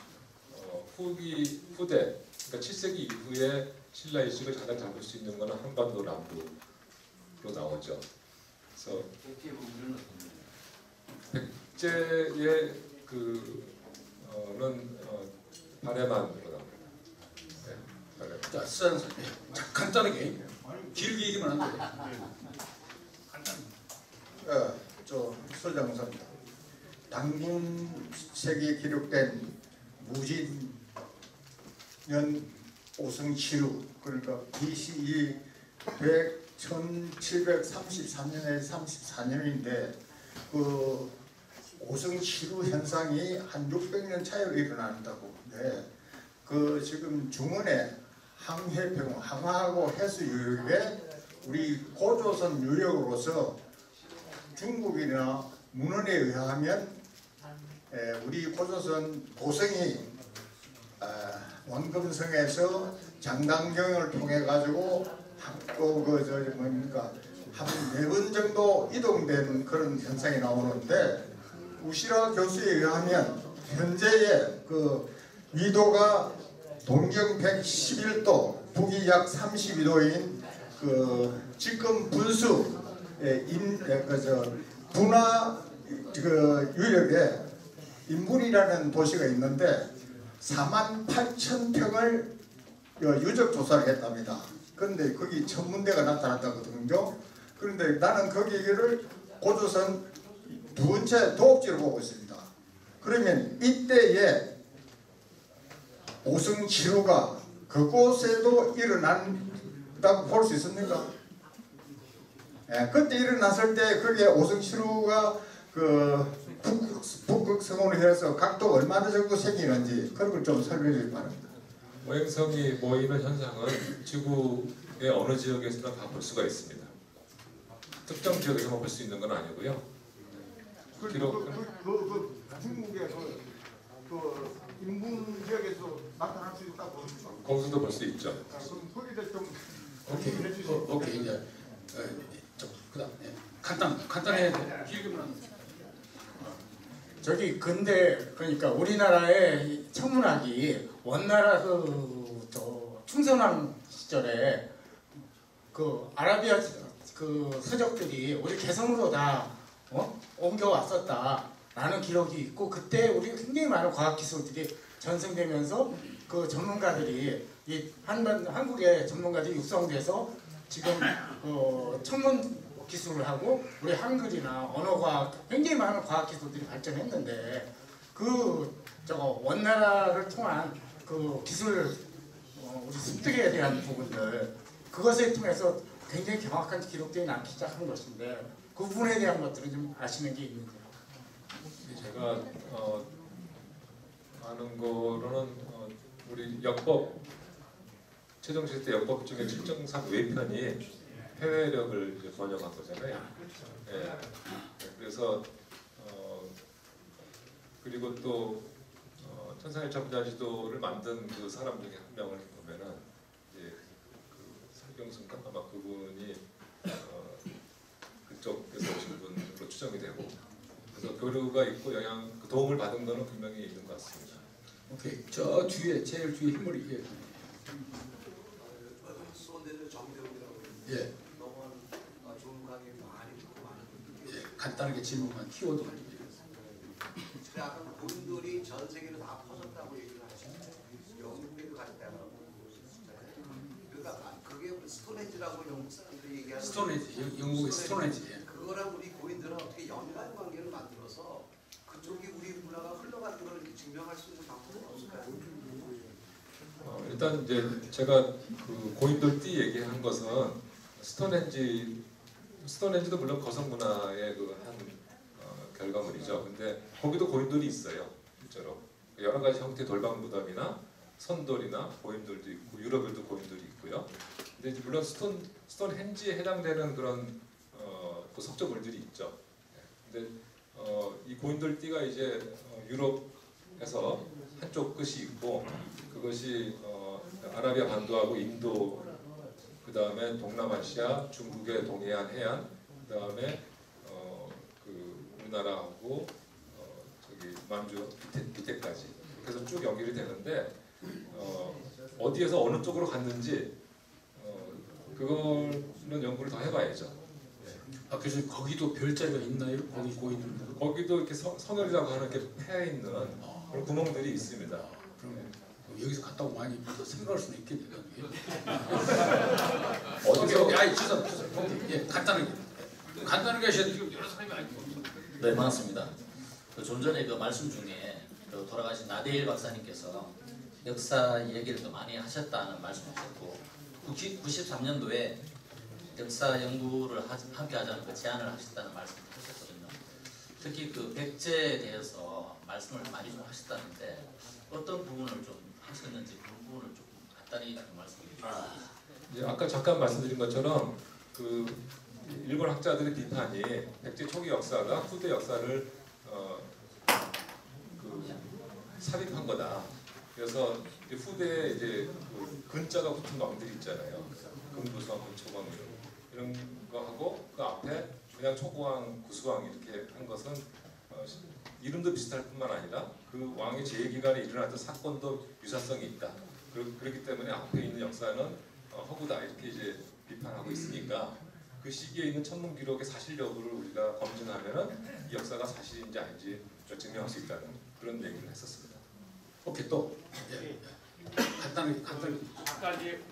후대 그러니까 7세기 이후에 신라 일식을 가장 잘 볼 수 있는 것은 한반도 남부로 나오죠. 그래서 백제의 그는 발해만으로 나옵니다. 네, 발해만. 자, 수장님. 자, 간단하게. 길게 얘기만 안 돼. 저 서장사입니다. 당군색이 기록된 무진년 오승치루 그러니까 BCE 1734년에 34년인데 그 오승치루 현상이 한 600년 차이로 일어난다고. 네. 그 지금 중원에 항해평, 항하고 해수 유역에 우리 고조선 유역으로서 중국이나 문헌에 의하면 우리 고조선 고성이 원금성에서 장당경을 통해 가지고 한 4번 정도 이동된 그런 현상이 나오는데 우시라 교수에 의하면 현재의 그 위도가 동경 111도, 북위 약 32도인 그 지금 분수 분화 유역에 인분이라는 도시가 있는데 48,000평을 유적 조사를 했답니다. 그런데 거기 천문대가 나타났다거든요. 그런데 나는 거기를 고조선 두 번째 도읍지로 보고 있습니다. 그러면 이때에 오승치루가 그곳에도 일어난다고 볼 수 있습니까? 그때 일어났을 때 거기에 오승치루가 그 북극성으로 해서 각도 얼마나 정도 생기는지 그런 걸 좀 설명해 주길 바랍니다. 오행성이 모이는 현상은 지구의 어느 지역에서나 다 볼 수가 있습니다. 특정 지역에서만 볼 수 있는 건 아니고요. 중국의 그 인문 지역에서 나타날 수 있다고 보십니까? 거기서도 볼 수 있죠. 그럼 거기에 좀 오케이 이제 그다음 간단해 길게만 하면 저기 근데 그러니까 우리나라의 천문학이 원나라 저 충선왕 시절에 그 아라비아 그 서적들이 우리 개성으로 다 옮겨왔었다라는 기록이 있고 그때 우리가 굉장히 많은 과학기술들이 전승되면서 그 전문가들이 한국의 전문가들이 육성돼서 지금 천문 기술을 하고 우리 한글이나 언어과학 굉장히 많은 과학기술들이 발전했는데 원나라를 통한 그 기술 우리 습득에 대한 부분들 그것을 통해서 굉장히 정확한 기록들이 남기 시작한 것인데 그 부분에 대한 것들은 좀 아시는 게 있는지요? 제가 아는 거로는 우리 역법 최종실 때 역법 중에 7.3 외편이 해외력을 이제 번역한 거잖아요. 예. 그래서 그리고 또 천상일 천자지도를 만든 그 사람 중에 한 명을 보면은 이제 그 설경순가 아마 그분이 그쪽에서 오신 분으로 추정이 되고 그래서 교류가 있고 그 도움을 받은 거는 분명히 있는 것 같습니다. 오케이. 저 뒤에 제일 뒤에 흰머리 예. 수원대는 정대웅이라고 예. 너무 좋은 강의 많이 듣고 많은 분들이 예. 간단하게 질문만 키워드만 좀 근데 아까 고인돌이 전 세계로 다 퍼졌다고 얘기를 하시는데 영국에도 갔다고 그러니까 그게 스톤헤지라고 영국 사람들이 얘기하는 스톤헤지 영국의 스톤헤지 예. 그거랑 우리 고인들은 어떻게 연관관계를 만들어서 그쪽이 우리 문화가 흘러간 걸 증명할 수 있는 방법은 없을까요? 일단 이제 제가 그 고인돌 띠 얘기한 것은 스톤헨지도 물론 거성 문화의 그 한 결과물이죠. 근데 거기도 고인돌이 있어요. 실제로 여러 가지 형태의 돌방 무덤이나 선돌이나 고인돌도 있고 유럽에도 고인돌이 있고요. 근데 이제 물론 스톤헨지에 해당되는 그런 그 석조물들이 있죠. 근데 이 고인돌 띠가 이제 유럽에서 한쪽 끝이 있고 그것이 아라비아 반도하고 인도 그 다음에 동남아시아 중국의 동해안 해안 그 다음에 그 우리나라하고 저기 만주 밑에까지 그래서 쭉 연결이 되는데 어디에서 어느 쪽으로 갔는지 그거는 연구를 더 해봐야죠. 아 그래서 거기도 별자리가 있나요? 거기 고인돌 거기도 이렇게 성혈이라고 하는 이렇게 패여 있는 그런 구멍들이 있습니다. 그럼 여기서 갔다 오고 많이 생각할 수는 있겠네요. 어디서 아니 죄송합니다. 예, 간단하게 하셔야 지금 여러 사람이 아니고. 네, 반갑습니다. 좀 전에 그 말씀 중에 그 돌아가신 나대일 박사님께서 역사 얘기를 또 많이 하셨다는 말씀하셨고 93년도에 역사 연구를 함께 하자는 그 제안을 하셨다는 말씀을 하셨거든요. 특히 그 백제에 대해서 말씀을 많이 좀 하셨다는데 어떤 부분을 좀 하셨는지 그 부분을 조금 간단히 좀 말씀해 주시죠. 아까 잠깐 말씀드린 것처럼 그 일본 학자들의 비판이 백제 초기 역사가 후대 역사를 그 삽입한 거다. 그래서 이제 후대에 이제 그 근자가 붙은 왕들이 있잖아요. 금구수왕, 금초왕 이런 거 하고 그 앞에 그냥 초고왕, 구수왕 이렇게 한 것은 이름도 비슷할 뿐만 아니라 그 왕의 재기간에 일어났던 사건도 유사성이 있다. 그렇기 때문에 앞에 있는 역사는 허구다 이렇게 이제 비판하고 있으니까 그 시기에 있는 천문 기록의 사실 여부를 우리가 검증하면은 이 역사가 사실인지 아닌지 증명할 수 있다는 그런 얘기를 했었습니다. 오케이 또 예. 간단하게 아까 이제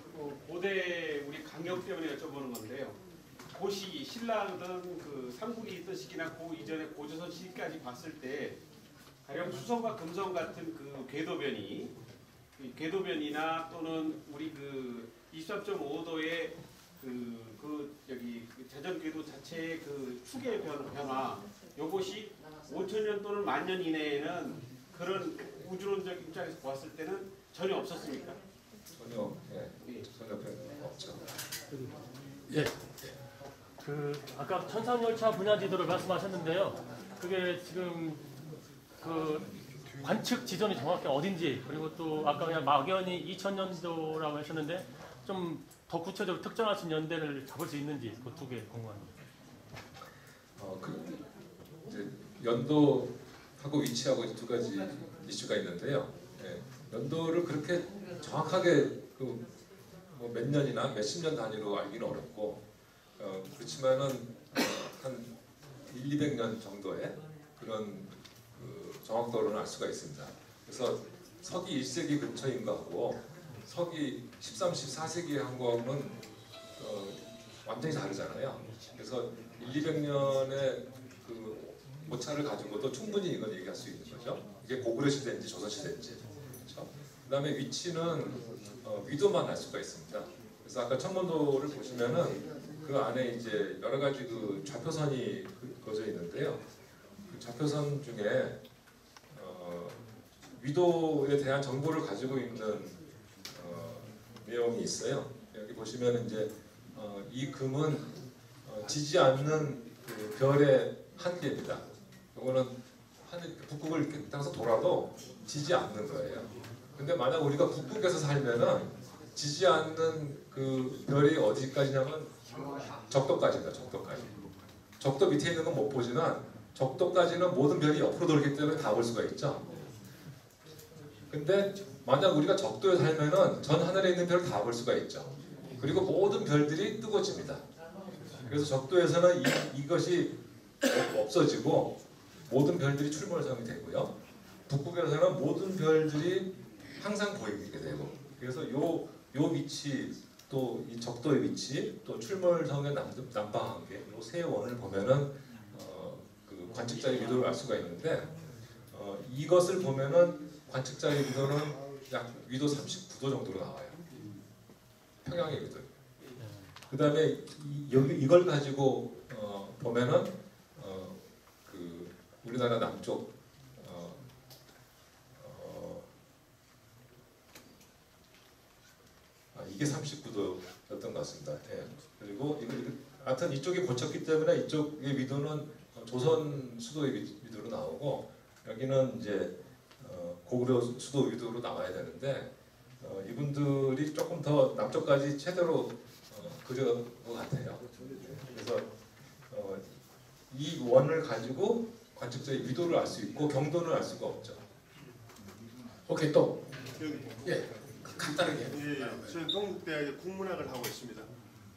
고대 우리 강력 때문에 여쭤보는 건데요. 그 시기 신라든 그 삼국이 있던 시기나 그 이전에 고조선 시기까지 봤을 때 가령 수성과 금성 같은 그 궤도변이나 또는 우리 그 23.5도의 여기 자전 궤도 자체의 그 축의 변화 요것이 5,000년 또는 10,000년 이내에는 그런 우주론적 입장에서 보았을 때는 전혀 없었습니까? 전혀 없죠. 예. 그 아까 천상열차 분야 지도를 말씀하셨는데요. 그게 지금 그 관측 지점이 정확히 어딘지 그리고 또 아까 그냥 막연히 2000년도라고 하셨는데 좀 더 구체적으로 특정하신 연대를 잡을 수 있는지 그 두 개 궁금합니다. 그 이제 연도하고 위치하고 두 가지 이슈가 있는데요. 예, 연도를 그렇게 정확하게 뭐 몇 년이나 몇십 년 단위로 알기는 어렵고 그렇지만은 한 200년 정도의 그런 그 정확도로는 알 수가 있습니다. 그래서 서기 1세기 근처인 거하고 서기 13, 14세기에 한 거하고는 완전히 다르잖아요. 그래서 200년의 그 오차를 가지고도 충분히 이건 얘기할 수 있는 거죠. 이게 고구려 시대인지 조선 시대인지. 그렇죠? 그다음에 위치는 위도만 알 수가 있습니다. 그래서 아까 천문도를 보시면은 그 안에 이제 여러 가지 그 좌표선이 그어져 있는데요. 그 좌표선 중에 위도에 대한 정보를 가지고 있는 내용이 있어요. 여기 보시면 이제 이 금은 지지 않는 그 별의 한계입니다. 이거는 북극을 이렇게 따라서 돌아도 지지 않는 거예요. 근데 만약 우리가 북극에서 살면은 지지 않는 그 별이 어디까지냐면 적도까지입니다. 적도까지. 적도 밑에 있는 건 못 보지만 적도까지는 모든 별이 옆으로 돌기 때문에 다 볼 수가 있죠. 근데 만약 우리가 적도에 살면은 전 하늘에 있는 별을 다 볼 수가 있죠. 그리고 모든 별들이 뜨거워집니다. 그래서 적도에서는 이것이 없어지고 모든 별들이 출몰성이 되고요. 북극에서는 모든 별들이 항상 보이게 되고, 그래서 요 위치, 또 이 적도의 위치, 또 출몰성의 남방한계, 요 세 원을 보면은 그 관측자의 위도를 알 수가 있는데, 이것을 보면은 관측자의 위도는 약 위도 39도 정도로 나와요. 평양의 위도. 그 다음에 이걸 가지고 보면은 그 우리나라 남쪽 이게 39도였던 것 같습니다. 예. 그리고 하여튼 이쪽이 고쳤기 때문에 이쪽의 위도는 조선 수도의 위도로 나오고, 여기는 이제 고구려 수도 위도로 나와야 되는데 이분들이 조금 더 남쪽까지 최대로 그려온 것 같아요. 그래서 이 원을 가지고 관측자의 위도를 알 수 있고 경도를 알 수가 없죠. 오케이, 또 예, 간단하게. 예, 저는 동국대학에 국문학을 하고 있습니다.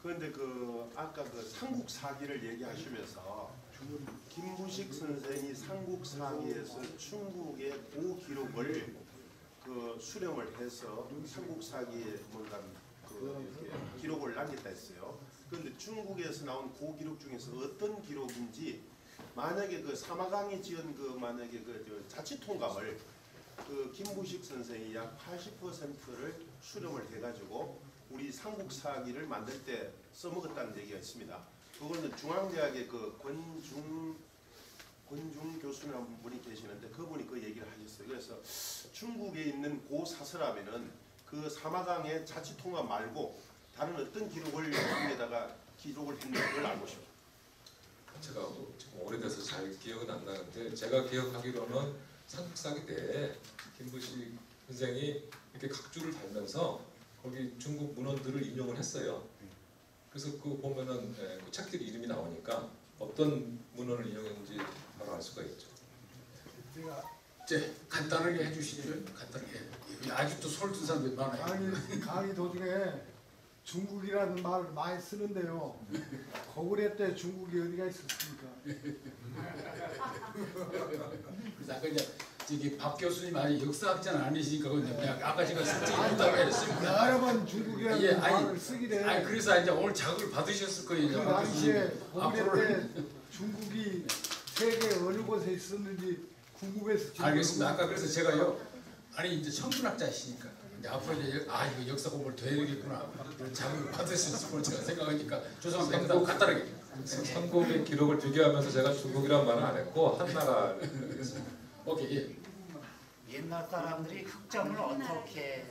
그런데 그 아까 그 삼국사기를 얘기하시면서 김부식 선생이 삼국사기에서 중국의 고기록을 그 수령을 해서 삼국사기에 뭔가 그 이렇게 기록을 남겼다 했어요. 그런데 중국에서 나온 고기록 중에서 어떤 기록인지, 만약에 그 사마강이 지은 그 만약에 그 자치통감을 그 김부식 선생이 약 80%를 수령을 해가지고 우리 삼국사기를 만들 때 써먹었다는 얘기가 있습니다. 그거는 중앙대학의 그 권중 교수라는 분이 계시는데 그분이 그 얘기를 하셨어요. 그래서 중국에 있는 고사설하면은 그 사마강의 자치통감 말고 다른 어떤 기록을 여기에다가 기록을 했는 걸 알고 싶어요. 제가 지금 오래돼서 잘 기억은 안 나는데, 제가 기억하기로는 삼국사기 때 김부식 선생이 이렇게 각주를 달면서 거기 중국 문헌들을 인용을 했어요. 그래서 그 보면은 그 책들 이름이 나오니까 어떤 문헌을 인용했는지 바로 알 수가 있죠. 이제 간단하게 해주시죠. 간단하게. 아직도 소를 든 사람들이 많아요. 강의 도중에 중국이라는 말을 많이 쓰는데요. 고구려 때 중국이 어디가 있었습니까? 그래서 아까 이제 저기 박 교수님 아니 역사학자는 아니시니까 그냥 아까 제가 솔직히 못하고 했습니다. 여러 번 중국이라는 말을 쓰기래. 아니 그래서 이제 오늘 자극을 받으셨을 거예요. 그 당시에 고구려 때 중국이 세계 어느 곳에 있었는지 궁금해서. 알겠습니다. 아까 그래서 제가요. 아니 이제 천문학자시니까 이제 앞으로 이제 이거 역사 공부를 더 해야겠구나 이런 자극을 받으셨을 걸 제가 생각하니까 죄송합니다. 간단하게. 삼국의 기록을 비교하면서 제가 중국이란 말은 안 했고 한나라. 오케이. 예. 옛날 사람들이 흑점을 어떻게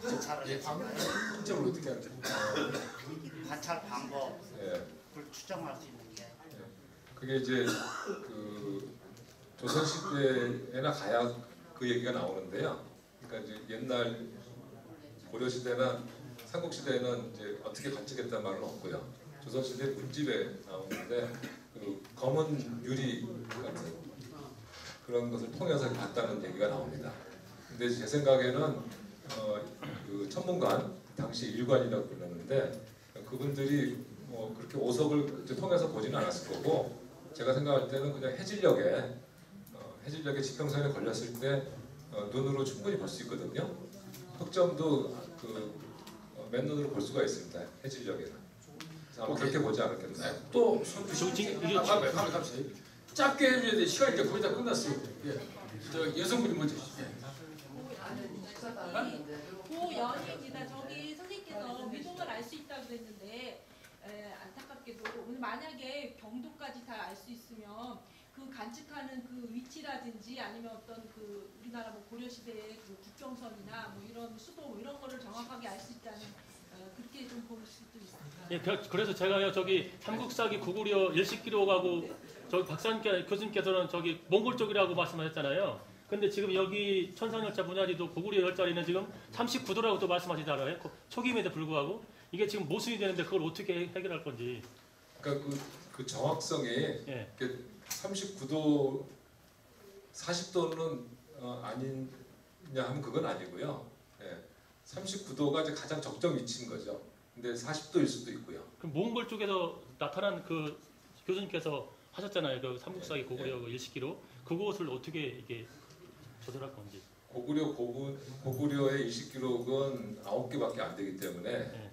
관찰을 했을까요? 흑점을 어떻게 하죠? 관찰 방법을 추정할 수 있는 게. 그게 이제 그 조선 시대에나 가야 그 얘기가 나오는데요. 그러니까 이제 옛날 고려 시대나 삼국 시대에는 이제 어떻게 관측했다는 말은 없고요. 조선 시대 문집에 나오는데 그 검은 유리 같은 그런 것을 통해서 봤다는 얘기가 나옵니다. 근데 제 생각에는 그 천문관, 당시 일관이라고 불렀는데 그분들이 그렇게 오석을 통해서 보지는 않았을 거고, 제가 생각할 때는 그냥 해질녘에 지평선에 걸렸을 때 눈으로 충분히 볼 수 있거든요. 흑점도 맨눈으로 볼 수가 있습니다. 해질녘에는. 아마 그렇게 보지 않았겠나요? 또 손 주시고 감사해요. 짧게 해줘야 돼. 시간이 이제 거의 다 끝났어요. 예. 저 여성분이 먼저. 고연입니다. 저기 선생님께서 위동을 알 수 있다고 그랬는데 안타깝게도 오늘 만약에 경도까지 다 알 수 있으면 그 관측하는 그 위치라든지 아니면 어떤 그 우리나라 뭐 고려시대의 그 국경선이나 뭐 이런 수도 뭐 이런 거를 정확하게 알 수 있다는 그렇게 좀 볼 수도 있어요. 예, 그래서 제가요 저기 삼국사기 구구려 일식기록하고 저기 박사님 교수님께서는 저기 몽골 쪽이라고 말씀하셨잖아요. 근데 지금 여기 천산열차 분야지도 고구려 열자리는 지금 39도라고 또 말씀하시잖아요. 초기임에도 불구하고 이게 지금 모순이 되는데 그걸 어떻게 해결할 건지. 그러니까 그 정확성이 예. 39도, 40도는 아니냐 하면 그건 아니고요. 예. 39도가 이제 가장 적정 위치인 거죠. 근데 40도일 수도 있고요. 그럼 몽골 쪽에서 나타난 그 교수님께서 하셨잖아요. 그 삼국사기 고구려 그 일식기록 그곳을 어떻게 이게 조절할 건지. 고구려의 일식기록은 9개밖에 안 되기 때문에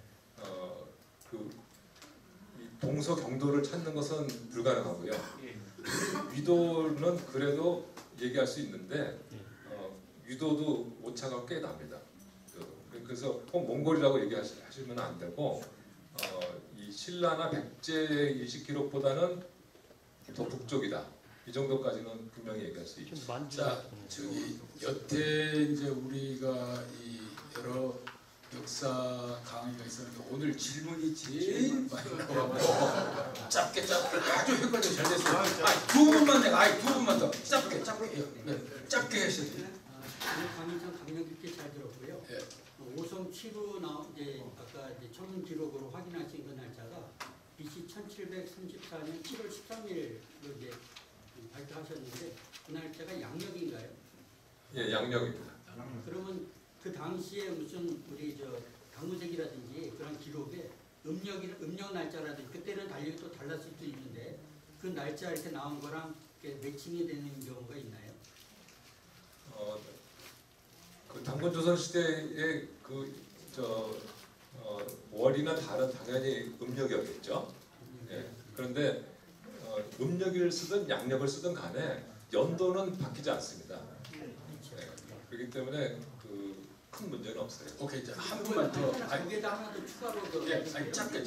이 동서 경도를 찾는 것은 불가능하고요. 위도는 그래도 얘기할 수 있는데 위도도 오차가 꽤 납니다. 그래서 꼭 몽골이라고 얘기하시면 안 되고 이 신라나 백제의 일식기록보다는 더 북쪽이다. 이 정도까지는 분명히 얘기할 수 있죠. 자, 저기 여태 이제 우리가 이 여러 역사 강의가 있었는데 오늘 질문이 제일 많이 나와서 짧게 아주 효과적이 잘 됐어요. 두 분만 내가 두 분만 더 짧게 짧게 하셔야 돼요. 강의 좀 감명 깊게 잘 들었고요. 예. 5성 7호 이제 아까 이제 전문 기록으로 확인하신 그 날짜가 BC 1734년 7월 13일로 이제 발표하셨는데 그 날짜가 양력인가요? 예, 양력입니다. 그러면 그 당시에 무슨 우리 저 당무색이라든지 그런 기록에 음력 날짜라든지 그때는 달력이 또 달랐을 수도 있는데 그 날짜 이렇게 나온 거랑 매칭이 되는 경우가 있나요? 그 당군조선 시대의 월이나 달은 당연히 음력이었겠죠. 예. 그런데 음력을 쓰든 양력을 쓰든 간에 연도는 바뀌지 않습니다. 예. 그렇기 때문에 큰 문제는 없어요. 오케이, 이제 한 분만 더. 거기에다 하나 더 추가로 짧게.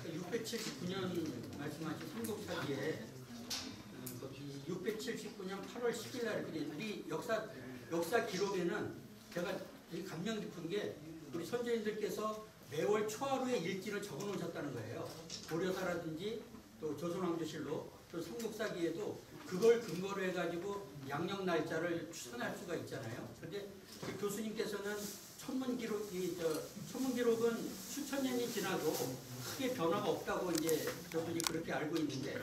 679년 말씀하신 삼국사기에 679년 8월 10일 날 우리 역사 기록에는 제가 되게 감명 깊은 게 우리 선조님들께서 매월 초하루의 일지를 적어 놓으셨다는 거예요. 고려사라든지 또 조선왕조실록 또 삼국사기에도 그걸 근거로 해가지고 양력 날짜를 추산할 수가 있잖아요. 그런데 그 교수님께서는 천문 기록은 수천 년이 지나도 크게 변화가 없다고 이제 저분이 그렇게 알고 있는데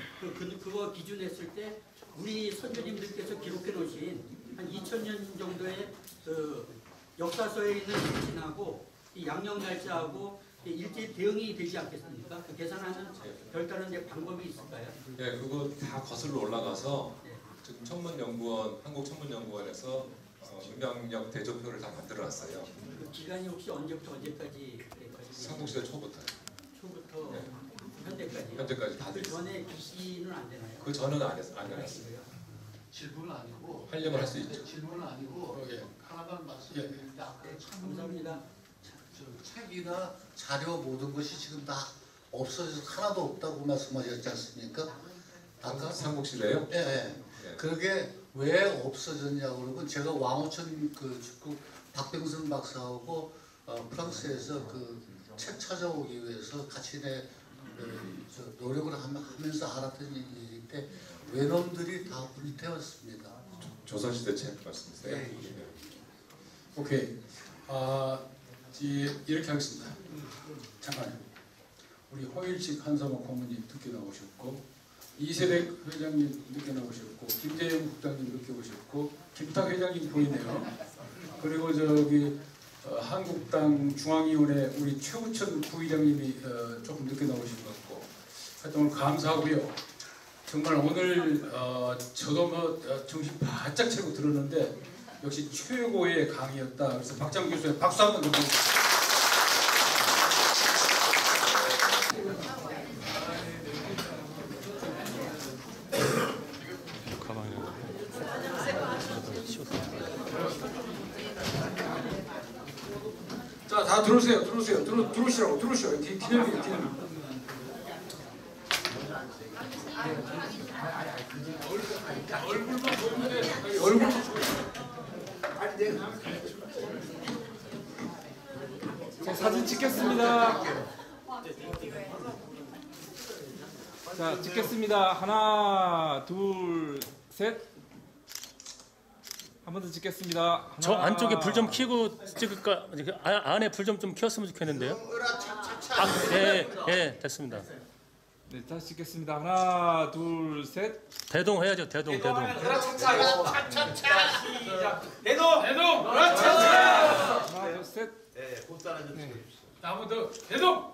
그거 기준했을 때 우리 선조님들께서 기록해 놓으신 한 2000년 정도의 그 역사서에 있는 일진하고 이 양력 날짜하고 일제히 대응이 되지 않겠습니까? 그 계산하는 별다른 방법이 있을까요? 네, 그거 다 거슬러 올라가서 지금 천문연구원, 한국천문연구원에서 음양력 대조표를 다 만들어놨어요. 그 기간이 혹시 언제부터 언제까지? 삼국시대 초부터요. 초부터 네. 현재까지? 현재까지 다 그 전에 BC는 안 되나요? 그 전은 안 해놨어요. 질문은 아니고 하려면 할 수 있죠. 질문은 아니고 하나만 말씀드리는데 아까 감사합니다. 책이나 자료 모든 것이 지금 다 없어져서 하나도 없다고 말씀하셨지 않습니까? 아까 삼국시대요? 예. 그게 왜 없어졌냐고 그러면 제가 왕호천 축구 박병선 박사하고 프랑스에서 그 책 찾아오기 위해서 같이 노력을 하면서 알았던 일인데 외놈들이 다 불태웠습니다. 조선시대 책 말씀이세요? 예. 오케이. 이렇게 하겠습니다. 잠깐요. 우리 허일식 한사모 고문님 늦게 나오셨고 이세백 회장님 늦게 나오셨고 김재영 국장님 늦게 오셨고 김탁 회장님 보이네요. 그리고 저기 한국당 중앙위원회 우리 최우천 부의장님이 조금 늦게 나오신 것 같고 하여튼 오늘 감사하고요. 정말 오늘 저도 뭐 정신 바짝 차리고 들었는데 역시 최고의 강의였다. 그래서 박장 교수의 박수 한번 드리겠습니다. 자, 다 들어오세요. 들어오시라고. 기념이. 얼굴만 보이면 돼. 얼굴만 자, 사진 찍겠습니다. 자, 찍겠습니다. 하나, 둘, 셋. 한 번 더 찍겠습니다. 하나. 저 안쪽에 불 좀 켜고 찍을까? 안에 불 좀 켰으면 좋겠는데요. 예, 됐습니다. 네, 다시 찍겠습니다. 하나, 둘, 셋. 대동 해야죠. 대동. 차차차 시작. 대동. 하나, 둘, 셋. 네, 곧 따라주세요. 한 번 더 대동.